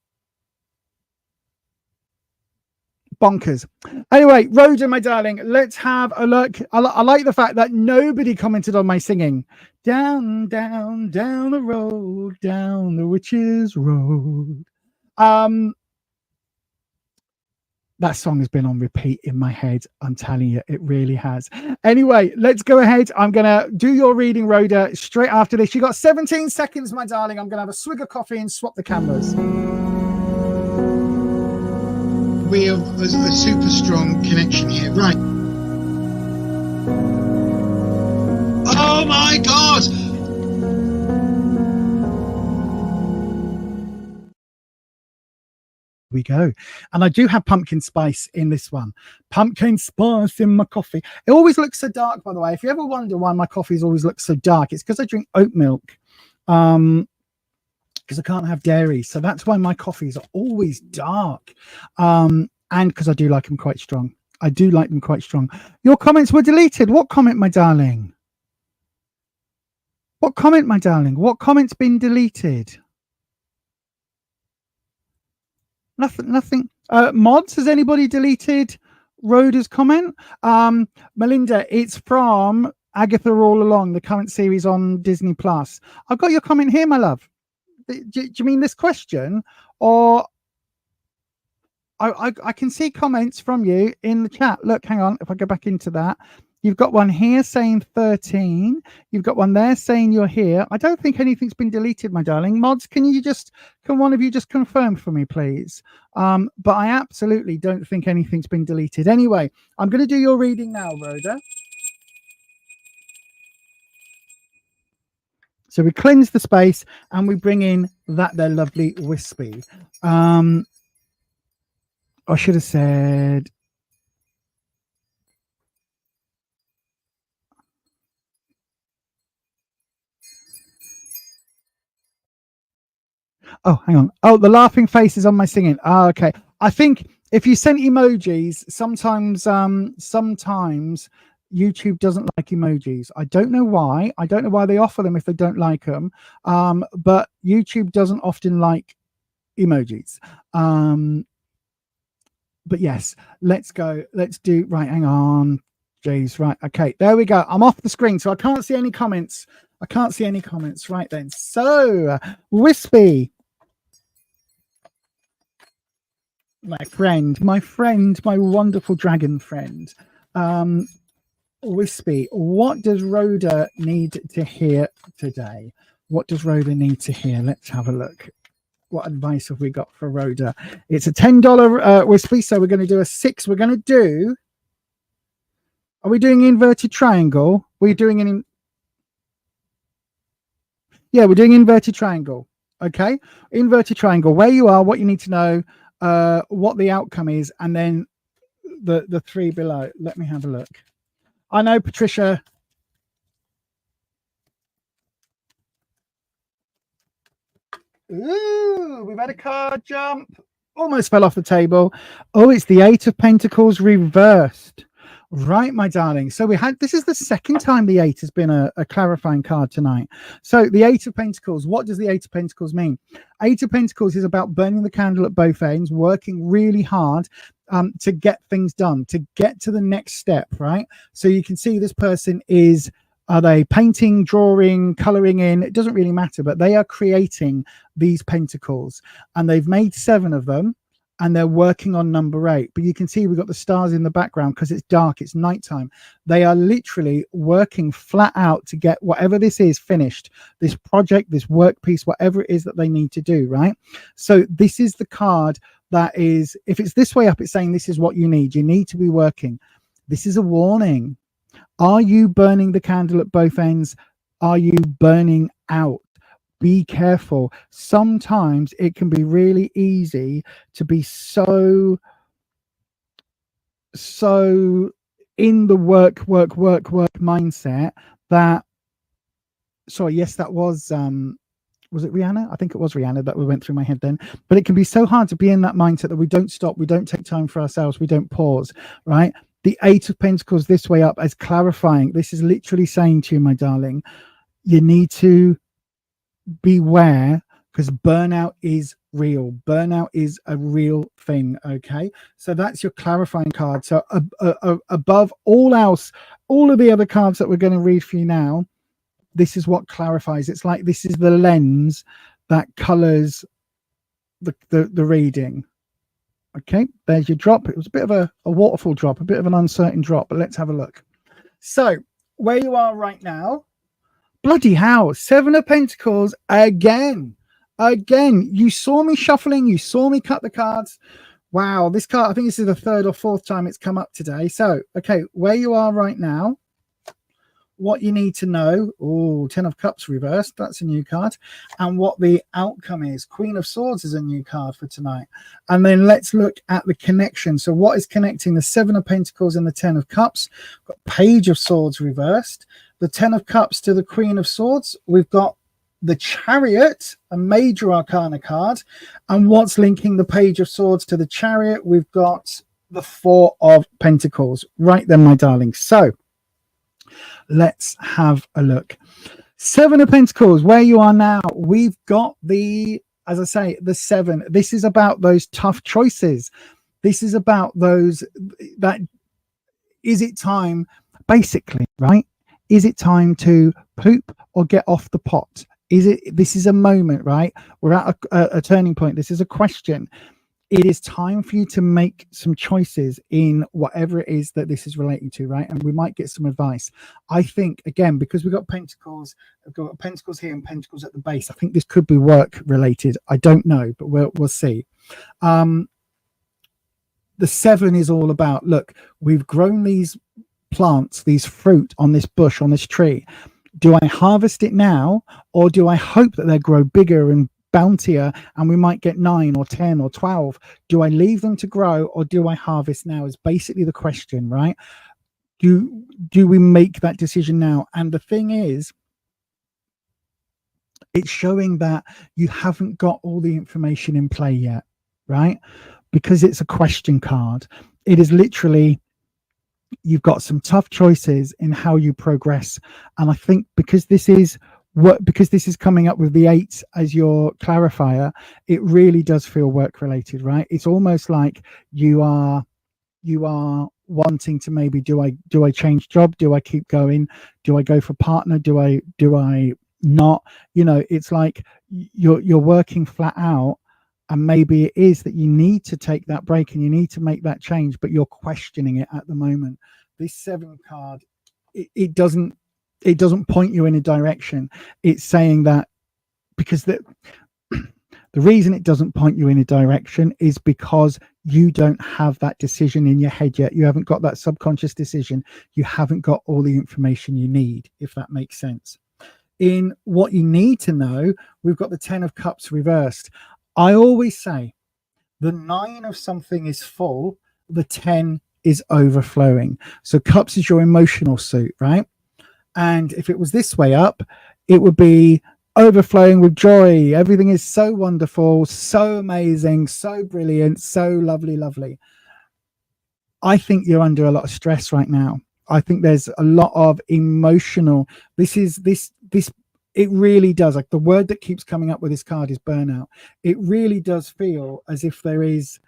Bonkers. Anyway, Rhoda, my darling, let's have a look. I like the fact that nobody commented on my singing. Down the road, down the witch's road. That song has been on repeat in my head. I'm telling you, it really has. Anyway, let's go ahead. I'm going to do your reading, Rhoda, straight after this. You got 17 seconds, my darling. I'm going to have a swig of coffee and swap the cameras. We have a super strong connection here. Right. Oh, my God. We go. And I do have pumpkin spice in this one. Pumpkin spice in my coffee. It always looks so dark, by the way. If you ever wonder why my coffees always look so dark, it's because I drink oat milk, because I can't have dairy. So that's why my coffees are always dark. And because I do like them quite strong. I do like them quite strong. Your comments were deleted. What comment, my darling? What comment, my darling? What comment's been deleted? Nothing. Mods, has anybody deleted Rhoda's comment? Melinda, it's from Agatha All Along, the current series on Disney Plus. I've got your comment here, my love. Do you mean this question? Or I can see comments from you in the chat. Look, hang on. If I go back into that, you've got one here saying 13. You've got one there saying you're here. I don't think anything's been deleted, my darling. Mods, can one of you just confirm for me, please? But I absolutely don't think anything's been deleted. Anyway, I'm going to do your reading now, Rhoda. So we cleanse the space and we bring in that there lovely wispy. I should have said... Oh, hang on. Oh, the laughing face is on my singing. Oh, okay. I think if you sent emojis, sometimes YouTube doesn't like emojis. I don't know why. I don't know why they offer them if they don't like them. But YouTube doesn't often like emojis. But yes, let's go. Let's do, right, hang on. Jeez, right. Okay, there we go. I'm off the screen, so I can't see any comments. Right then. So, Wispy. My friend, my wonderful dragon friend. Wispy, what does Rhoda need to hear today? What does Rhoda need to hear? Let's have a look. What advice have we got for Rhoda? It's a $10 Wispy, so we're going to do a 6. We're going to do... Are we doing inverted triangle? We're doing an... Yeah, we're doing inverted triangle. Okay, inverted triangle. Where you are, what you need to know, what the outcome is, and then the 3 below. Let me have a look. I know, Patricia. Ooh, we've had a card jump. Almost fell off the table. Oh, it's the 8 of Pentacles reversed. Right, my darling. So we had, this is the second time the 8 has been a clarifying card tonight. So the 8 of Pentacles, what does the 8 of Pentacles mean? 8 of Pentacles is about burning the candle at both ends, working really hard to get things done, to get to the next step, right? So you can see this person is, are they painting, drawing, coloring in? It doesn't really matter, but they are creating these pentacles, and they've made 7 of them, and they're working on number 8. But you can see we've got the stars in the background because it's dark, it's nighttime. They are literally working flat out to get whatever this is finished, this project, this work piece, whatever it is that they need to do, right? So this is the card that is, if it's this way up, it's saying this is what you need. You need to be working. This is a warning. Are you burning the candle at both ends? Are you burning out? Be careful. Sometimes it can be really easy to be so in the work mindset that, sorry, yes, that was it Rihanna? I think it was Rihanna that we went through my head then. But it can be so hard to be in that mindset that we don't stop, we don't take time for ourselves, we don't pause, right? The 8 of Pentacles this way up as clarifying. This is literally saying to you, my darling, you need to beware, because burnout is real. Burnout is a real thing. Okay, so that's your clarifying card. So above all else, all of the other cards that we're going to read for you now, this is what clarifies. It's like this is the lens that colors the reading. Okay, there's your drop. It was a bit of a waterfall drop, a bit of an uncertain drop, but let's have a look. So where you are right now, bloody hell, 7 of Pentacles again. You saw me shuffling, you saw me cut the cards. Wow, this card, I think this is the 3rd or 4th time it's come up today. So, okay, where you are right now, what you need to know. Oh, 10 of Cups reversed, that's a new card. And what the outcome is. Queen of Swords is a new card for tonight. And then let's look at the connection. So what is connecting the 7 of Pentacles and the 10 of Cups? We've got Page of Swords reversed. The 10 of Cups to the Queen of Swords. We've got the Chariot, a major arcana card. And what's linking the Page of Swords to the Chariot? We've got the 4 of Pentacles. Right then, my darling. So let's have a look. 7 of Pentacles, where you are now, we've got the, as I say, the 7. This is about those tough choices. This is about those, that, is it time, basically, right? Is it time to poop or get off the pot? This is a moment, right? We're at a turning point. This is a question. It is time for you to make some choices in whatever it is that this is relating to, right? And we might get some advice. I think, again, because we've got Pentacles, we've got Pentacles here and Pentacles at the base. I think this could be work related. I don't know, but we'll see. The 7 is all about, look, we've grown these plants, these fruit on this bush, on this tree. Do I harvest it now, or do I hope that they grow bigger and bountier and we might get 9 or 10 or 12? Do I leave them to grow, or do I harvest now, is basically the question, right? Do we make that decision now? And the thing is, it's showing that you haven't got all the information in play yet, right? Because it's a question card. It is literally, you've got some tough choices in how you progress. And I think because this is coming up with the 8 as your clarifier, it really does feel work related, right? It's almost like you are wanting to maybe, do I change job? Do I keep going? Do I go for partner? Do I not? You know, it's like you're working flat out, and maybe it is that you need to take that break and you need to make that change, but you're questioning it at the moment. This 7 card it doesn't point you in a direction. It's saying that because the reason it doesn't point you in a direction is because you don't have that decision in your head yet. You haven't got that subconscious decision. You haven't got all the information you need, if that makes sense. In what you need to know, we've got the 10 of Cups reversed. I always say the 9 of something is full, the 10 is overflowing. So Cups is your emotional suit, right? And if it was this way up, it would be overflowing with joy. Everything is so wonderful, so amazing, so brilliant, so lovely, lovely. I think you're under a lot of stress right now. I think there's a lot of emotional. This it really does, like the word that keeps coming up with this card is burnout. It really does feel as if there is,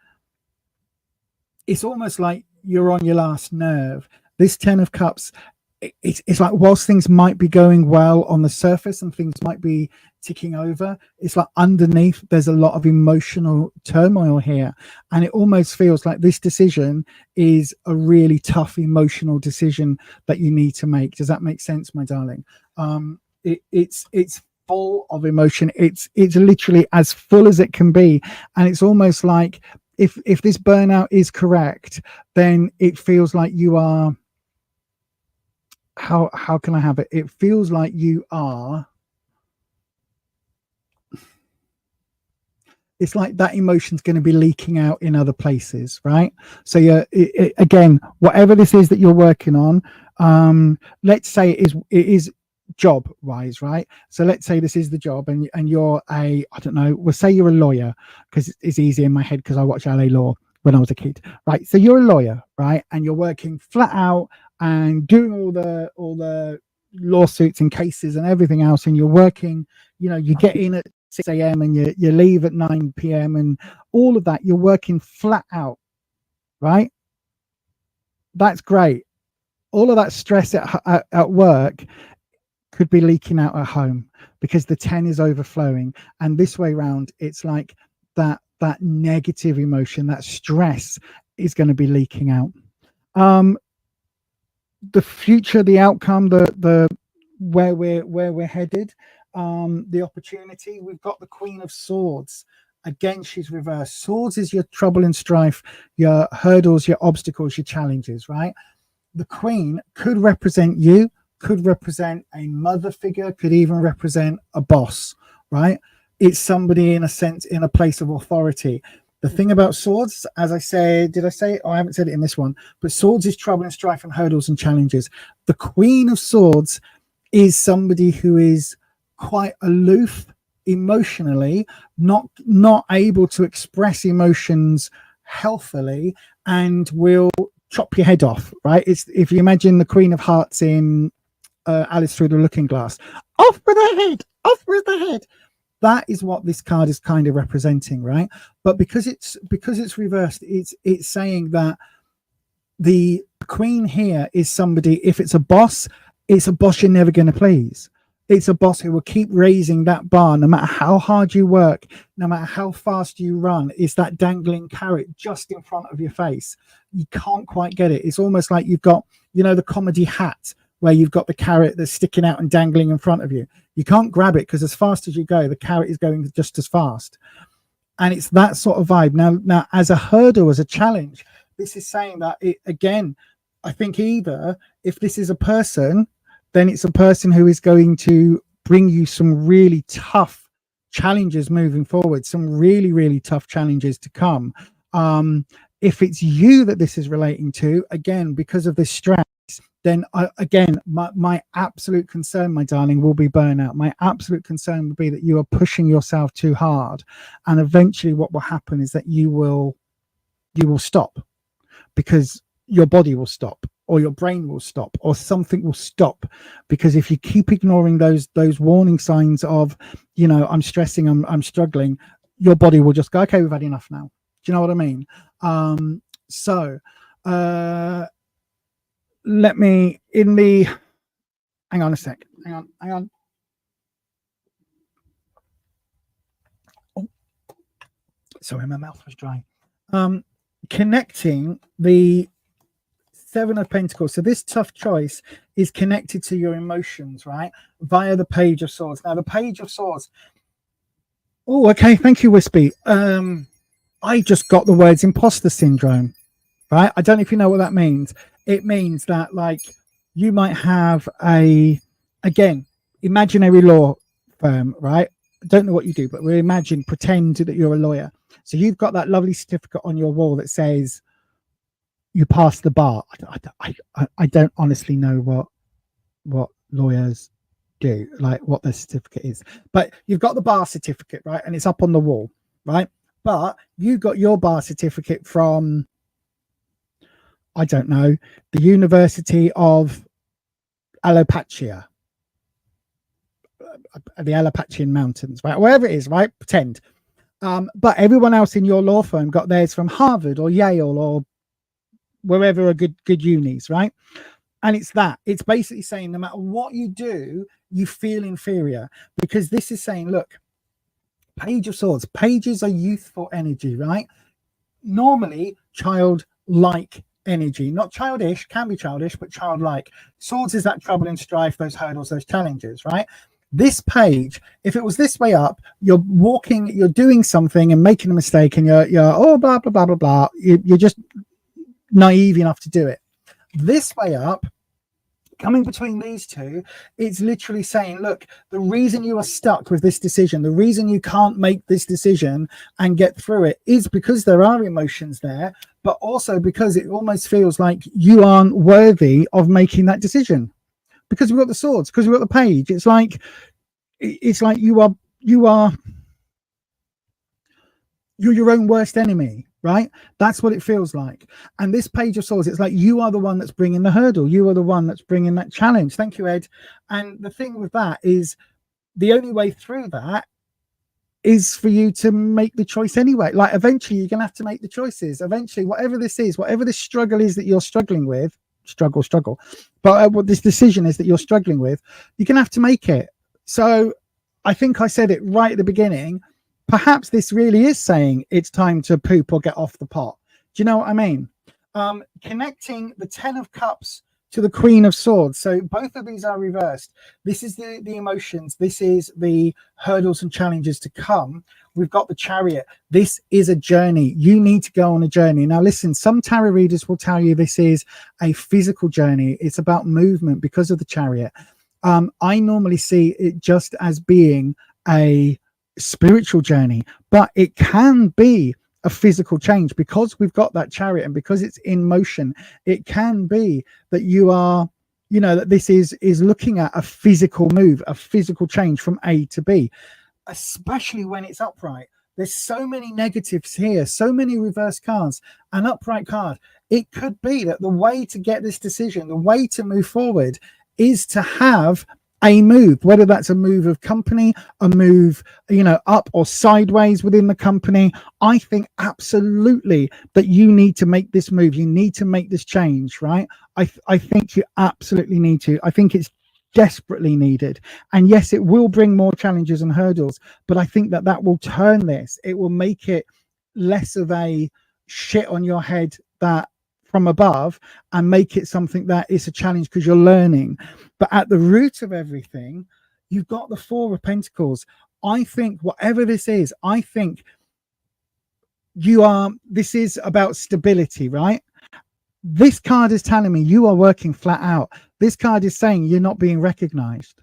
it's almost like you're on your last nerve. This 10 of Cups, it's like whilst things might be going well on the surface and things might be ticking over, it's like underneath there's a lot of emotional turmoil here, and it almost feels like this decision is a really tough emotional decision that you need to make. Does that make sense, my darling? It's full of emotion. It's literally as full as it can be, and it's almost like if this burnout is correct, then it feels like you are, how can I have it? It feels like you are, it's like that emotion's going to be leaking out in other places, right? So again, whatever this is that you're working on, let's say it is job wise, right? So let's say this is the job, and you're I don't know, we'll say you're a lawyer, because it's easy in my head because I watched LA Law when I was a kid, right? So you're a lawyer, right? And you're working flat out and doing all the lawsuits and cases and everything else, and you're working, you get in at 6 a.m. and you leave at 9 p.m. and all of that. You're working flat out, right? That's great. All of that stress at work could be leaking out at home because the 10 is overflowing, and this way round, it's like that negative emotion, that stress is going to be leaking out. The future, the outcome, the where we're headed, the opportunity, we've got the Queen of Swords. Again, she's reversed. Swords is your trouble and strife, your hurdles, your obstacles, your challenges, right? The Queen could represent you, could represent a mother figure, could even represent a boss, right? It's somebody in a sense in a place of authority. The thing about swords, as I said, did I say it? Oh, I haven't said it in this one, but swords is trouble and strife and hurdles and challenges. The Queen of Swords is somebody who is quite aloof emotionally, not able to express emotions healthily, and will chop your head off, right? It's, if you imagine the Queen of Hearts in Alice Through the Looking Glass, off with the head, off with the head. That is what this card is kind of representing, right? But because it's reversed, it's saying that the Queen here is somebody, if it's a boss you're never going to please. It's a boss who will keep raising that bar no matter how hard you work, no matter how fast you run. It's that dangling carrot just in front of your face. You can't quite get it. It's almost like you've got, the comedy hat where you've got the carrot that's sticking out and dangling in front of you. You can't grab it because as fast as you go, the carrot is going just as fast. And it's that sort of vibe. Now, as a hurdle, as a challenge, this is saying that, again, I think either if this is a person, then it's a person who is going to bring you some really tough challenges moving forward, some really, really tough challenges to come. If it's you that this is relating to, again, because of this stress, then my absolute concern, my darling, will be burnout. My absolute concern will be that you are pushing yourself too hard, and eventually what will happen is that you will stop, because your body will stop, or your brain will stop, or something will stop. Because if you keep ignoring those warning signs of, I'm stressing, I'm struggling, your body will just go, okay, we've had enough now. Do you know what I mean? Let me hang on a sec. Hang on. Oh, sorry, my mouth was dry. Connecting the Seven of Pentacles. So this tough choice is connected to your emotions, right? Via the Page of Swords. Now, the Page of Swords. Oh, okay. Thank you, Wispy. I just got the words imposter syndrome, right? I don't know if you know what that means. It means that, like, you might have again, imaginary law firm, right? I don't know what you do, but we pretend that you're a lawyer. So you've got that lovely certificate on your wall that says you passed the bar. I don't honestly know what lawyers do, like what their certificate is, but you've got the bar certificate, right? And it's up on the wall, right? But you got your bar certificate from, I don't know, the University of Alopachia, the Alopatchian Mountains, right? Wherever it is, right? Pretend. But everyone else in your law firm got theirs from Harvard or Yale or wherever are good unis, right? And it's basically saying no matter what you do, you feel inferior, because this is saying, look, Page of Swords, pages are youthful energy, right? Normally childlike energy, not childish, can be childish, but childlike. Swords is that trouble and strife, those hurdles, those challenges, right? This page, if it was this way up, you're walking, you're doing something and making a mistake, and you're oh, blah blah blah blah blah, you're just naive enough to do it. This way up, coming between these two, it's literally saying, look, the reason you are stuck with this decision, the reason you can't make this decision and get through it, is because there are emotions there, but also because it almost feels like you aren't worthy of making that decision. Because we've got the swords, because we've got the page. It's like you're your own worst enemy, right? That's what it feels like. And this Page of Swords, it's like you are the one that's bringing the hurdle. You are the one that's bringing that challenge. Thank you, Ed. And the thing with that is, the only way through that is for you to make the choice anyway. Like, eventually you're gonna have to make the choices. Eventually, whatever this is, whatever this struggle is that you're struggling with, but what this decision is that you're struggling with, you're gonna have to make it. So I think I said it right at the beginning. Perhaps this really is saying it's time to poop or get off the pot. Do you know what I mean? Connecting the 10 of Cups to the Queen of Swords. So both of these are reversed. This is the emotions. This is the hurdles and challenges to come. We've got the Chariot. This is a journey. You need to go on a journey. Now, listen, some tarot readers will tell you this is a physical journey. It's about movement because of the Chariot. I normally see it just as being a spiritual journey, but it can be a physical change because we've got that Chariot, and because it's in motion, it can be that you are, that this is looking at a physical move, a physical change from A to B, especially when it's upright. There's so many negatives here, so many reverse cards. An upright card, it could be that the way to get this decision, the way to move forward, is to have a move, whether that's a move of company, a move, up or sideways within the company. I think absolutely that you need to make this move. You need to make this change, right? I think you absolutely need to. I think it's desperately needed. And yes, it will bring more challenges and hurdles, but I think that will turn this. It will make it less of a shit on your head that from above, and make it something that is a challenge because you're learning. But at the root of everything, you've got the Four of Pentacles. I think whatever this is, I think this is about stability, right? This card is telling me you are working flat out. This card is saying you're not being recognized.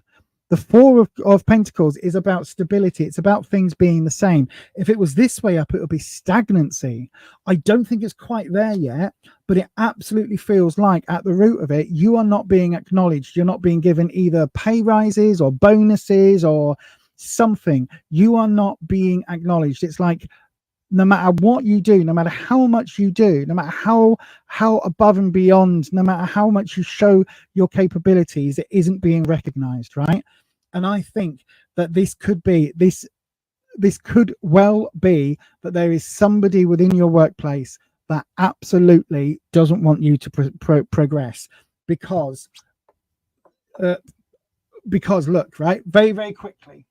The Four of Pentacles is about stability. It's about things being the same. If it was this way up, it would be stagnancy. I don't think it's quite there yet, but it absolutely feels like at the root of it, you are not being acknowledged. You're not being given either pay rises or bonuses or something. You are not being acknowledged. It's like, no matter what you do, no matter how much you do, no matter how above and beyond, no matter how much you show your capabilities, it isn't being recognized, right? And I think that this could well be that there is somebody within your workplace that absolutely doesn't want you to progress because look, right, very, very quickly,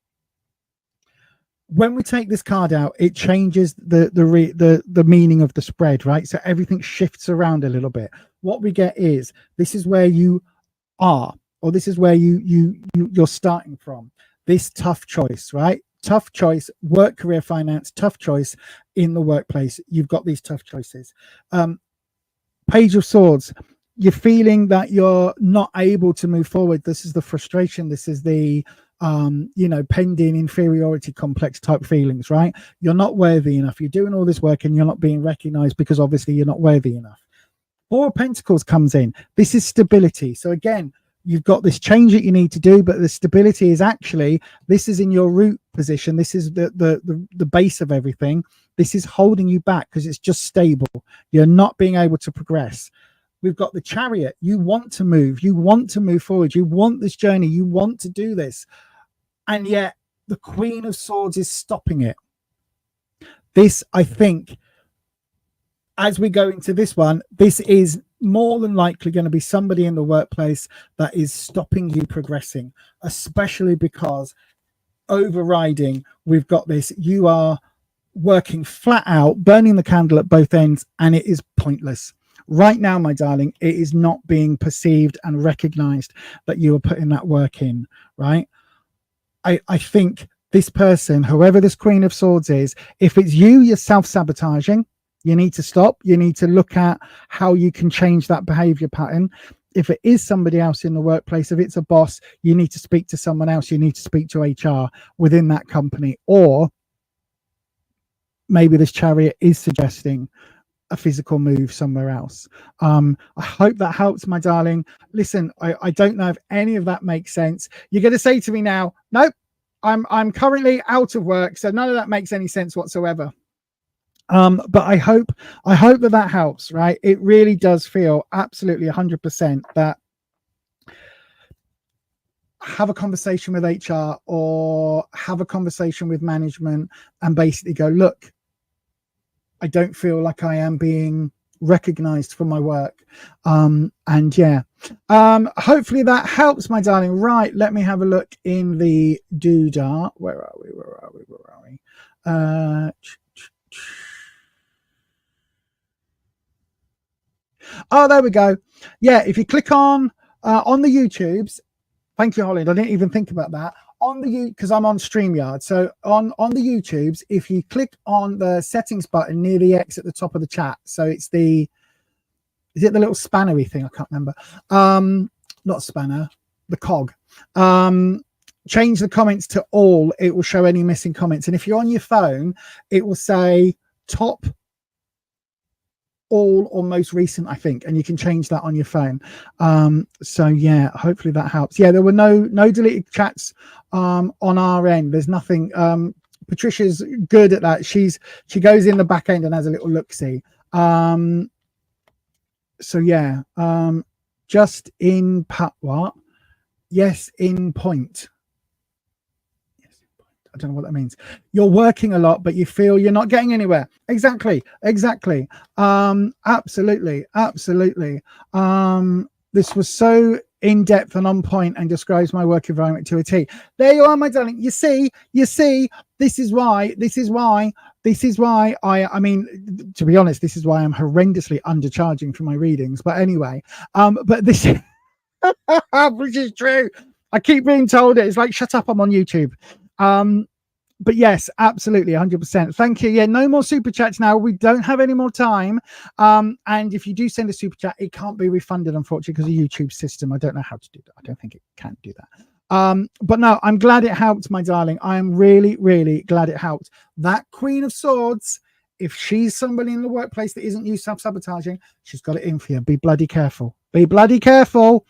when we take this card out, it changes the meaning of the spread, right? So everything shifts around a little bit. What we get is, this is where you are, or this is where you're starting from. This tough choice, right? Tough choice, work, career, finance, tough choice in the workplace. You've got these tough choices. Page of Swords, you're feeling that you're not able to move forward. This is the frustration. This is the pending inferiority complex type feelings, right? You're not worthy enough. You're doing all this work and you're not being recognized because obviously you're not worthy enough. Four of Pentacles comes in. This is stability. So again, you've got this change that you need to do, but the stability is actually, this is in your root position. This is the base of everything. This is holding you back because it's just stable. You're not being able to progress. We've got the Chariot. You want to move. You want to move forward. You want this journey. You want to do this. And yet the Queen of Swords is stopping it. This, I think, as we go into this one, this is more than likely going to be somebody in the workplace that is stopping you progressing, especially because overriding, we've got this, you are working flat out, burning the candle at both ends, and it is pointless. Right now, my darling, it is not being perceived and recognized that you are putting that work in, right? I think this person, whoever this Queen of Swords is, if it's you, you're self-sabotaging. You need to stop. You need to look at how you can change that behavior pattern. If it is somebody else in the workplace, if it's a boss, you need to speak to someone else. You need to speak to HR within that company. Or maybe this Chariot is suggesting a physical move somewhere else. I hope that helps, my darling. Listen, I don't know if any of that makes sense. You're going to say to me now, nope, I'm currently out of work, so none of that makes any sense whatsoever. But I hope that helps, right? It really does feel absolutely 100% that have a conversation with HR or have a conversation with management and basically go, look, I don't feel like I am being recognized for my work. And yeah, hopefully that helps, my darling. Right, let me have a look in the doodah. Where are we? Oh, there we go. Yeah, if you click on the YouTubes, thank you, Holland. I didn't even think about that. On the because I'm on StreamYard. So on the YouTubes, if you click on the settings button near the X at the top of the chat, so it's is it the little spannery thing? I can't remember. Not spanner, the cog. Change the comments to all. It will show any missing comments. And if you're on your phone, it will say top, all, or most recent, I think, and you can change that on your phone. So yeah, hopefully that helps. Yeah, there were no deleted chats on our end. There's nothing. Patricia's good at that. She goes in the back end and has a little look-see. So yeah, just in what? Yes, in point. I don't know what that means. You're working a lot, but you feel you're not getting anywhere. Exactly. Absolutely. This was so in-depth and on point and describes my work environment to a T. There you are, my darling. You see, this is why I mean, to be honest, this is why I'm horrendously undercharging for my readings. But anyway, but this which is true. I keep being told it. It's like, shut up, I'm on YouTube. But yes, absolutely, 100%. Thank you. Yeah, no more super chats now. We don't have any more time. And if you do send a super chat, it can't be refunded, unfortunately, because of the YouTube system. I don't know how to do that. I don't think it can do that. But no, I'm glad it helped, my darling. I am really, really glad it helped. That Queen of Swords, if she's somebody in the workplace that isn't you self-sabotaging, she's got it in for you. Be bloody careful. Be bloody careful.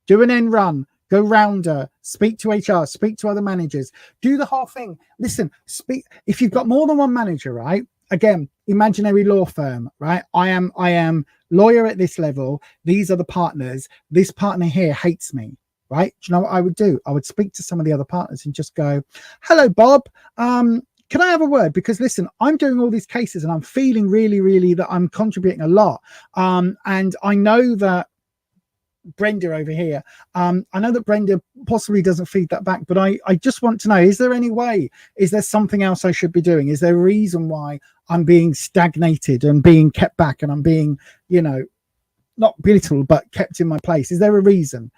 Do an end run. Go round her, speak to HR, speak to other managers, do the whole thing. Listen, speak. If you've got more than one manager, right? Again, imaginary law firm, right? I am lawyer at this level. These are the partners. This partner here hates me, right? Do you know what I would do? I would speak to some of the other partners and just go, hello, Bob. Can I have a word? Because listen, I'm doing all these cases and I'm feeling really, really that I'm contributing a lot. And I know that Brenda over here. I know that Brenda possibly doesn't feed that back, but I just want to know, is there any way? Is there something else I should be doing? Is there a reason why I'm being stagnated and being kept back and I'm being, you know, not belittled, but kept in my place? Is there a reason?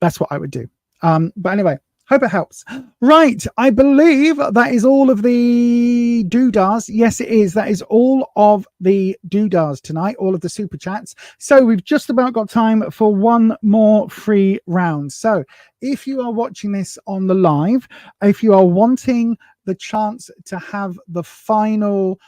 That's what I would do. But anyway, hope it helps. Right, I believe that is all of the doodahs. Yes, it is. That is all of the doodahs tonight, all of the super chats. So we've just about got time for one more free round. So if you are watching this on the live, if you are wanting the chance to have the final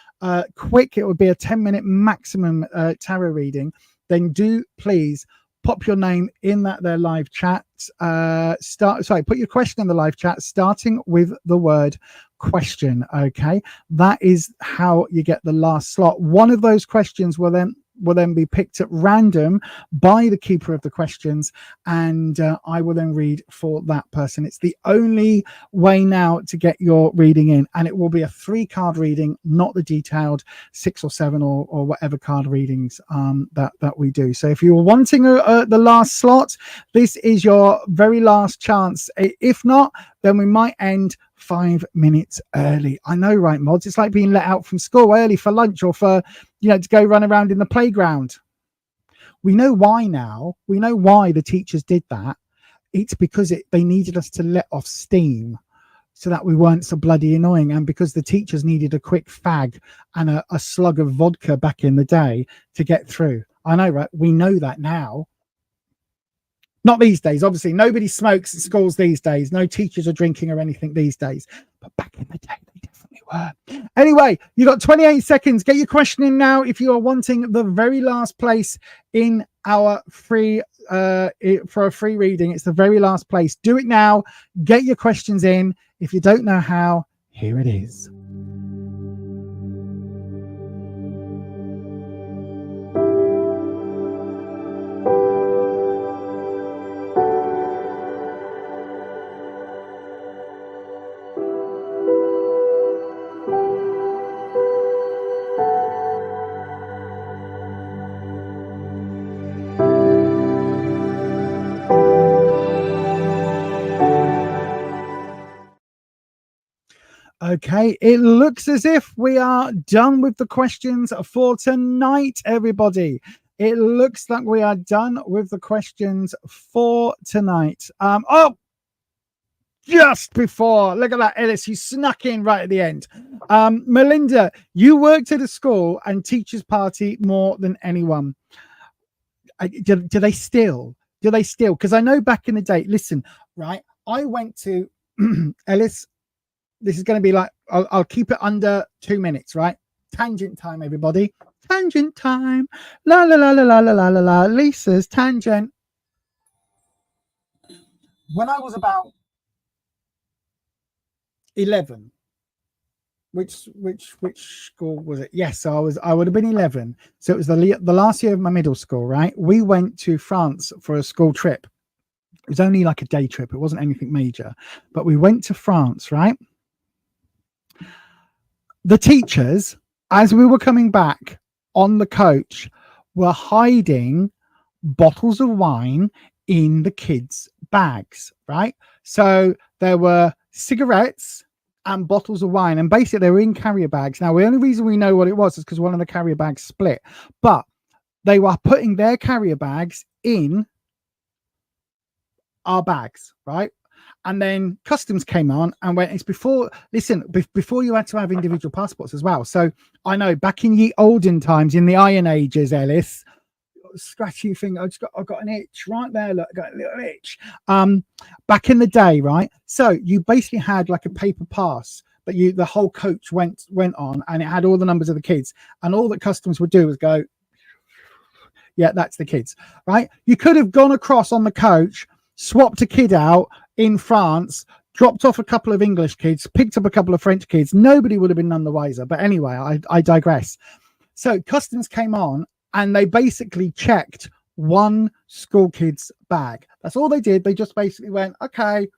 quick, it would be a 10-minute maximum tarot reading, then do please pop your name in that there live chat. Put your question in the live chat, starting with the word question. Okay, that is how you get the last slot. One of those questions will then be picked at random by the keeper of the questions, and I will then read for that person. It's the only way now to get your reading in, and it will be a 3-card reading, not the detailed 6 or 7 or whatever card readings that we do. So if you're wanting the last slot, this is your very last chance. If not, then we might end 5 minutes early. I know, right, mods? It's like being let out from school early for lunch or for, you know, to go run around in the playground. We know why now. We know why the teachers did that. It's because they needed us to let off steam so that we weren't so bloody annoying, and because the teachers needed a quick fag and a slug of vodka back in the day to get through. I know, right? We know that now. Not these days, obviously. Nobody smokes at schools these days. No teachers are drinking or anything these days. But back in the day, they definitely were. Anyway, you got 28 seconds. Get your question in now if you are wanting the very last place in our free for a free reading. It's the very last place. Do it now. Get your questions in. If you don't know how, here it is. Okay, it looks as if we are done with the questions for tonight, everybody. It looks like we are done with the questions for tonight. Just before, look at that, Ellis, he snuck in right at the end. Melinda, you worked at a school and teachers party more than anyone. Do they still? Because I know back in the day, listen, right, I went to Ellis. This is going to be like, I'll keep it under 2 minutes, right? Tangent time, everybody. Tangent time. La, la, la, la, la, la, la, la, la. Lisa's tangent. When I was about 11, which school was it? Yes, I would have been 11. So it was the last year of my middle school, right? We went to France for a school trip. It was only like a day trip. It wasn't anything major, but we went to France, right? The teachers, as we were coming back on the coach, were hiding bottles of wine in the kids' bags, right? So there were cigarettes and bottles of wine, and basically they were in carrier bags. Now, the only reason we know what it was is because one of the carrier bags split, but they were putting their carrier bags in our bags, right? And then customs came on and went, it's before you had to have individual passports as well. So I know back in ye olden times, in the Iron Ages, Ellis, scratchy thing, I've got an itch right there, look, I got a little itch. Back in the day, right? So you basically had like a paper pass that the whole coach went on, and it had all the numbers of the kids, and all that customs would do was go, yeah, that's the kids, right? You could have gone across on the coach, swapped a kid out in France, dropped off a couple of English kids, picked up a couple of French kids. Nobody would have been none the wiser. But anyway, I digress. So customs came on and they basically checked one school kid's bag. That's all they did. They just basically went, okay,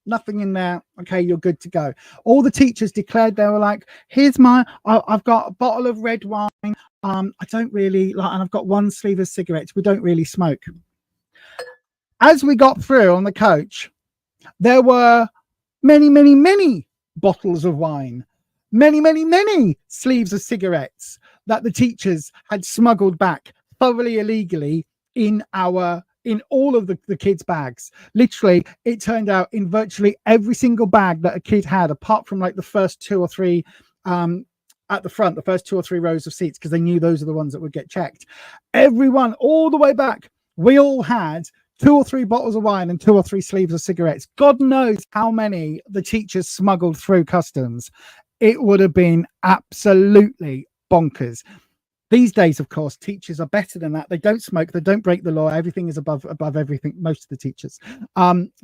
nothing in there. Okay, you're good to go. All the teachers declared, they were like, here's I've got a bottle of red wine. I don't really like, and I've got one sleeve of cigarettes. We don't really smoke. as we got through on the coach, there were many, many, many bottles of wine, many, many, many sleeves of cigarettes that the teachers had smuggled back thoroughly illegally in all of the kids' bags. Literally, it turned out in virtually every single bag that a kid had, apart from like the first 2 or 3 at the front, the first 2 or 3 rows of seats, because they knew those are the ones that would get checked. Everyone, all the way back, we all had 2 or 3 bottles of wine and 2 or 3 sleeves of cigarettes. God knows how many the teachers smuggled through customs. It would have been absolutely bonkers. These days, of course, teachers are better than that. They don't smoke. They don't break the law. Everything is above everything. Most of the teachers.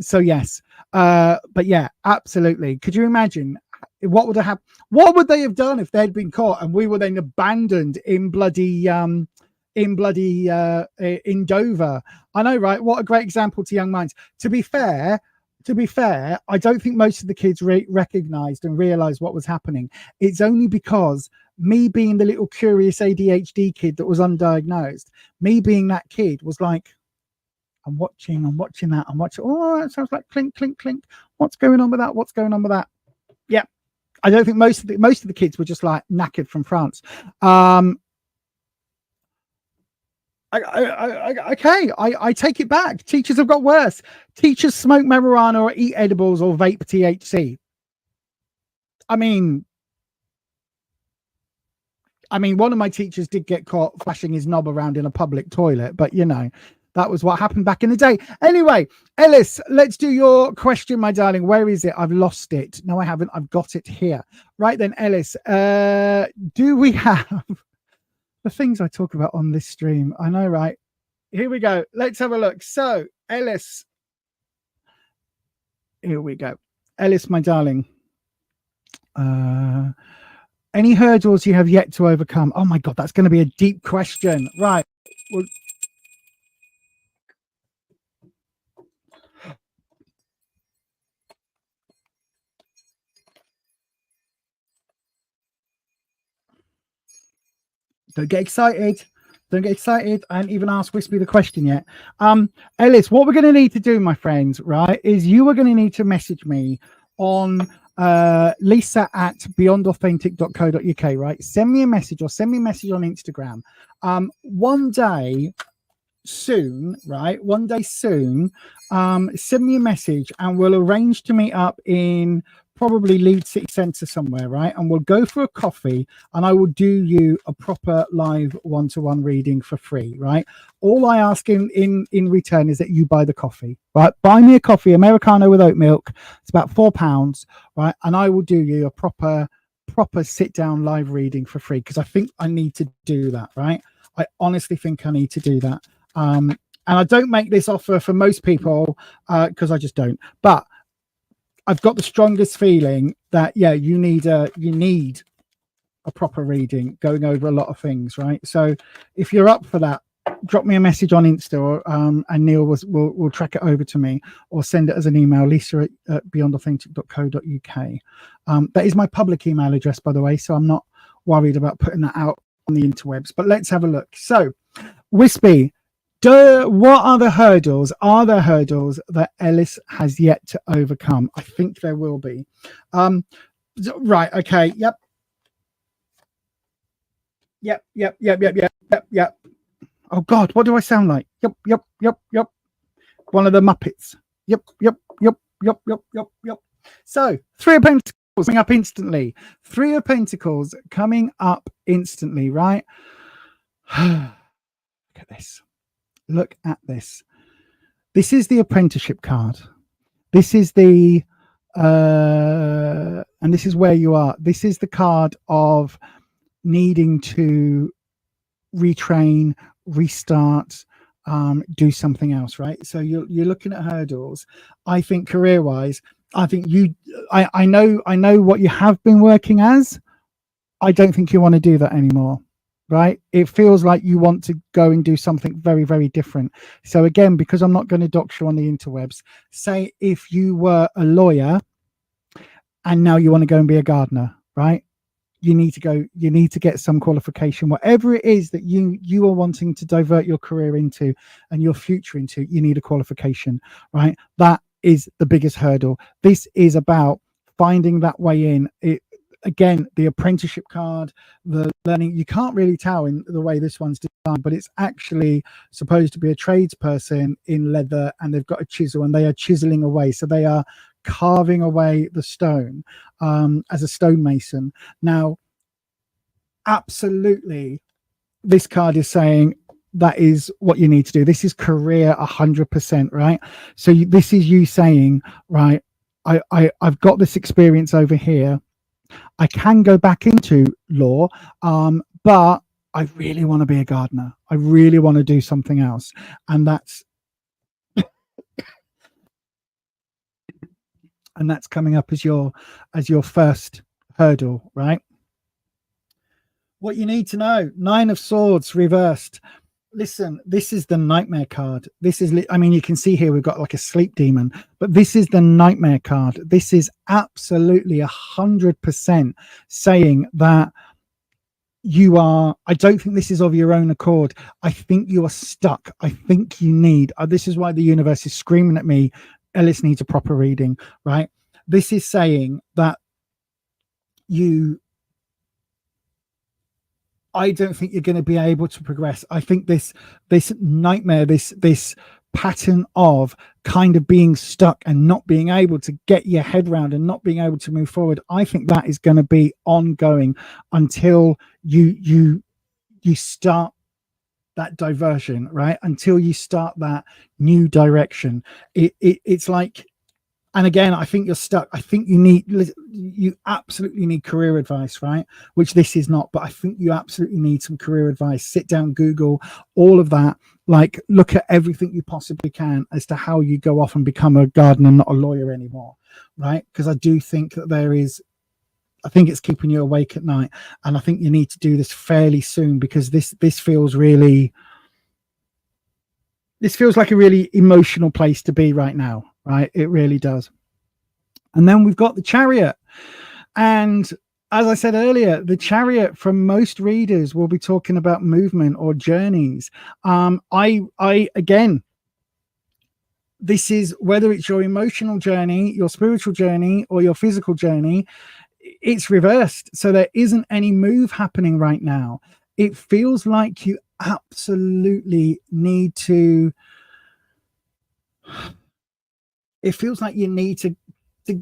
So yes, but yeah, absolutely. Could you imagine what would have happened? What would they have done if they'd been caught and we were then abandoned in bloody in Dover? I know, right? What a great example to young minds. To be fair, I don't think most of the kids recognized and realized what was happening. It's only because me being the little curious ADHD kid that was undiagnosed, me being that kid was like, I'm watching that. Oh, that sounds like clink, clink, clink. What's going on with that? Yeah. I don't think most of the kids were just like knackered from France. Okay, I take it back. Teachers have got worse. Teachers smoke marijuana or eat edibles or vape THC. I mean, one of my teachers did get caught flashing his knob around in a public toilet, but you know, that was what happened back in the day. Anyway, Ellis, let's do your question, my darling. Where is it? I've lost it. No, I haven't. I've got it here. Right then, Ellis, do we have the things I talk about on this stream? I know, right? Here we go. Let's have a look. So, Ellis, here we go. Ellis, my darling. Any hurdles you have yet to overcome? Oh my God, that's going to be a deep question. Right. Well, don't get excited. I haven't even asked Wispy the question yet. Ellis, what we're going to need to do, my friends, right, is you are going to need to message me on Lisa at beyondauthentic.co.uk, right? Send me a message on Instagram. One day soon, send me a message and we'll arrange to meet up in probably Leeds City Centre somewhere, right? And we'll go for a coffee and I will do you a proper live one-to-one reading for free, right? All I ask in return is that you buy the coffee, right? Buy me a coffee, Americano with oat milk. It's about £4, right? And I will do you a proper sit-down live reading for free because I think I need to do that, right? I honestly think I need to do that. And I don't make this offer for most people because I just don't. But I've got the strongest feeling that, yeah, you need a proper reading going over a lot of things, right? So if you're up for that, drop me a message on Insta or, and Neil will track it over to me or send it as an email, lisa at beyondauthentic.co.uk. That is my public email address, by the way, so I'm not worried about putting that out on the interwebs. But let's have a look. So, Wispy, what are the hurdles? Are there hurdles that Ellis has yet to overcome? I think there will be. Right. Okay. Yep. Oh God, what do I sound like? Yep. One of the Muppets. Yep. So 3 of Pentacles coming up instantly. 3 of Pentacles coming up instantly, right? Look at this. This is the apprenticeship card. This is the and this is where you are. This is the card of needing to retrain, restart, do something else, right? So you're looking at hurdles. I think career-wise, I think I know what you have been working as. I don't think you want to do that anymore. Right? It feels like you want to go and do something very, very different. So again, because I'm not going to dox you on the interwebs, say if you were a lawyer and now you want to go and be a gardener, right? you need to get some qualification, whatever it is that you are wanting to divert your career into and your future into. You need a qualification, right? That is the biggest hurdle. This is about finding that way in. Again, the apprenticeship card, the learning, you can't really tell in the way this one's designed, but it's actually supposed to be a tradesperson in leather, and they've got a chisel and they are chiseling away. So they are carving away the stone as a stonemason. Now, absolutely, this card is saying that is what you need to do. This is career 100%, right? So this is you saying, right, I've got this experience over here. I can go back into law, but I really want to be a gardener. I really want to do something else. And that's coming up as your first hurdle, right? What you need to know, 9 of Swords reversed. Listen, this is the nightmare card. This is, I mean, you can see here we've got like a sleep demon, but this is the nightmare card. This is absolutely 100% saying that you are, I don't think this is of your own accord. I think you are stuck. I think you need, this is why the universe is screaming at me, Ellis needs a proper reading, right? This is saying that I don't think you're going to be able to progress. I think this nightmare, this pattern of kind of being stuck and not being able to get your head around and not being able to move forward, I think that is going to be ongoing until you start that diversion, right? Until you start that new direction. It's like, and again, I think you're stuck. I think you absolutely need career advice, right? Which this is not, but I think you absolutely need some career advice. Sit down, Google all of that. Like, look at everything you possibly can as to how you go off and become a gardener, not a lawyer anymore, right? Because I do think that I think it's keeping you awake at night, and I think you need to do this fairly soon, because this feels like a really emotional place to be right now, right? It really does. And then we've got the Chariot, and as I said earlier, the Chariot from most readers will be talking about movement or journeys. Again, this is whether it's your emotional journey, your spiritual journey, or your physical journey, it's reversed. So there isn't any move happening right now. It feels like you absolutely need to,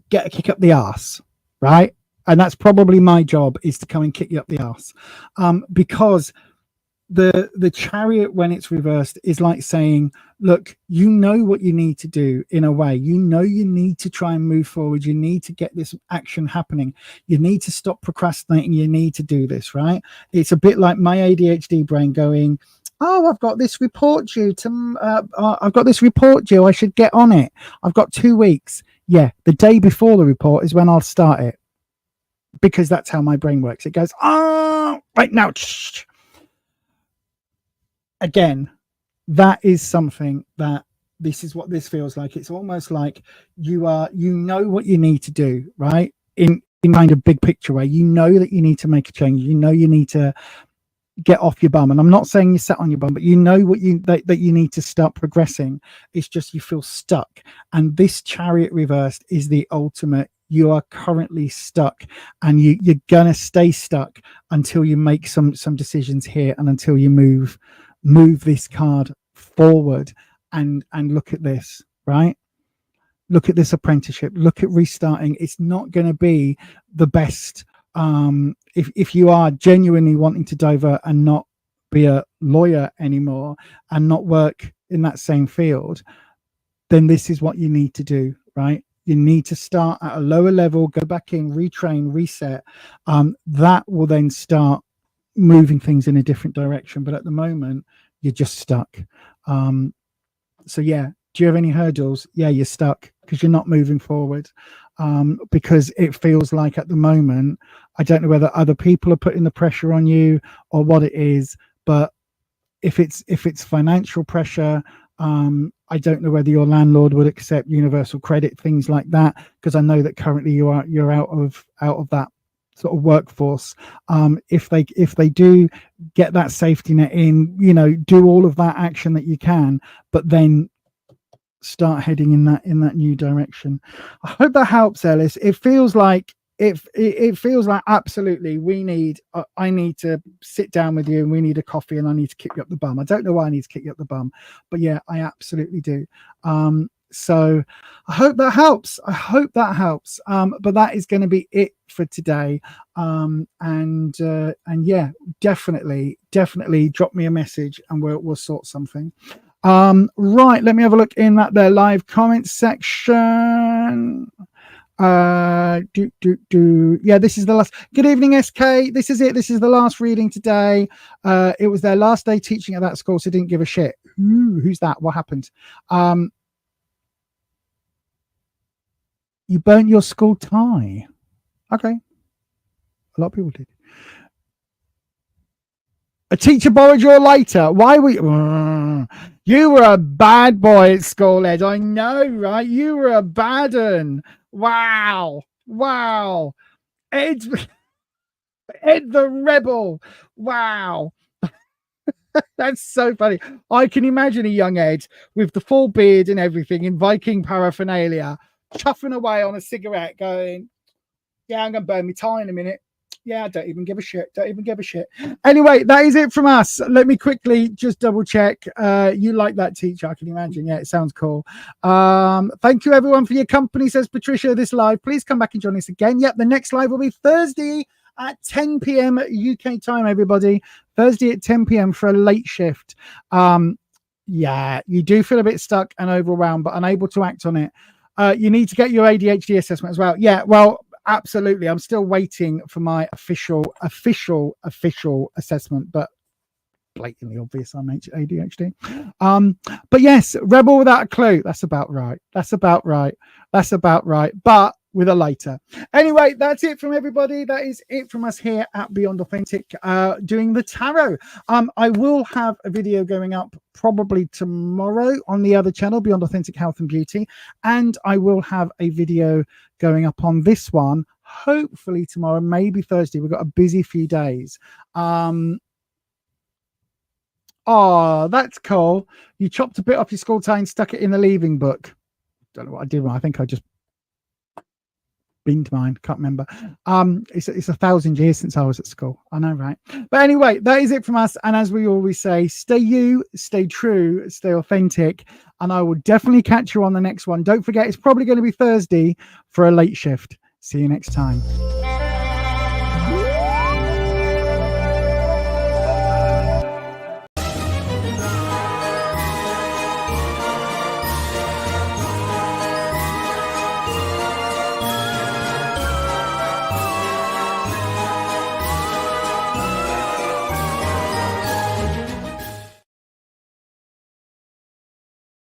get a kick up the arse, right? And that's probably my job, is to come and kick you up the arse, because the Chariot, when it's reversed, is like saying, look, you know what you need to do. In a way, you need to try and move forward. You need to get this action happening. You need to stop procrastinating. You need to do this, right? It's a bit like my ADHD brain going, oh, I've got this report due I should get on it. I've got 2 weeks. Yeah, the day before the report is when I'll start it, because that's how my brain works. It goes, right now. Again, that is something that this is what this feels like. It's almost like you know what you need to do, right? In kind of big picture way, you know that you need to make a change. You know you need to get off your bum. And I'm not saying you sat on your bum, but you know that you need to start progressing. It's just you feel stuck. And this Chariot reversed is the ultimate. You are currently stuck, and you're gonna stay stuck until you make some decisions here, and until you move this card forward. And look at this, right? Look at this apprenticeship. Look at restarting. It's not going to be the best. If you are genuinely wanting to divert and not be a lawyer anymore and not work in that same field, then this is what you need to do, right? You need to start at a lower level, go back in, retrain, reset. That will then start moving things in a different direction. But at the moment, you're just stuck. So yeah, do you have any hurdles? Yeah, you're stuck because you're not moving forward. Because it feels like at the moment, I don't know whether other people are putting the pressure on you or what it is, but if it's financial pressure, I don't know whether your landlord would accept universal credit, things like that, because I know that currently you're out of that sort of workforce. If they do get that safety net in, you know, do all of that action that you can, but then start heading in that new direction. I hope that helps, Ellis. It feels like it feels like absolutely I need to sit down with you and we need a coffee and I need to kick you up the bum. I don't know why I need to kick you up the bum, but yeah, I absolutely do. So I hope that helps. But that is going to be it for today. And yeah, definitely drop me a message and we'll sort something. Right, let me have a look in their live comment section. Yeah, this is the last. Good evening, SK. This is it. This is the last reading today. It was their last day teaching at that school, so didn't give a shit. Who's that? What happened? You burnt your school tie. Okay, a lot of people did. A teacher borrowed your lighter. Why were you? You were a bad boy at school, Ed. I know, right? You were a bad un. Wow. Ed the rebel. Wow. That's so funny. I can imagine a young Ed with the full beard and everything in Viking paraphernalia, chuffing away on a cigarette going, yeah, I'm going to burn my tie in a minute. Yeah, don't even give a shit. Anyway, that is it from us. Let me quickly just double check. You like that, teacher? I can imagine. Yeah, it sounds cool. Thank you, everyone, for your company, says Patricia, this live. Please come back and join us again. Yep, the next live will be Thursday at 10 p.m. UK time, everybody. Thursday at 10 p.m. for a late shift. Yeah, you do feel a bit stuck and overwhelmed, but unable to act on it. You need to get your ADHD assessment as well. Yeah, well, absolutely. I'm still waiting for my official assessment, but blatantly obvious I'm ADHD. But yes, rebel without a clue. That's about right. But with a lighter. Anyway, that's it from everybody. That is it from us here at Beyond Authentic, doing the tarot. I will have a video going up probably tomorrow on the other channel, Beyond Authentic Health and Beauty, and I will have a video going up on this one hopefully tomorrow, maybe Thursday. We've got a busy few days. Oh, that's cool. You chopped a bit off your school tie and stuck it in the leaving book. Don't know what I did wrong. I think I just binned mine. Can't remember. It's 1,000 years since I was at school. I know, right? But anyway, that is it from us. And as we always say, stay you, stay true, stay authentic. And I will definitely catch you on the next one. Don't forget, it's probably going to be Thursday for a late shift. See you next time.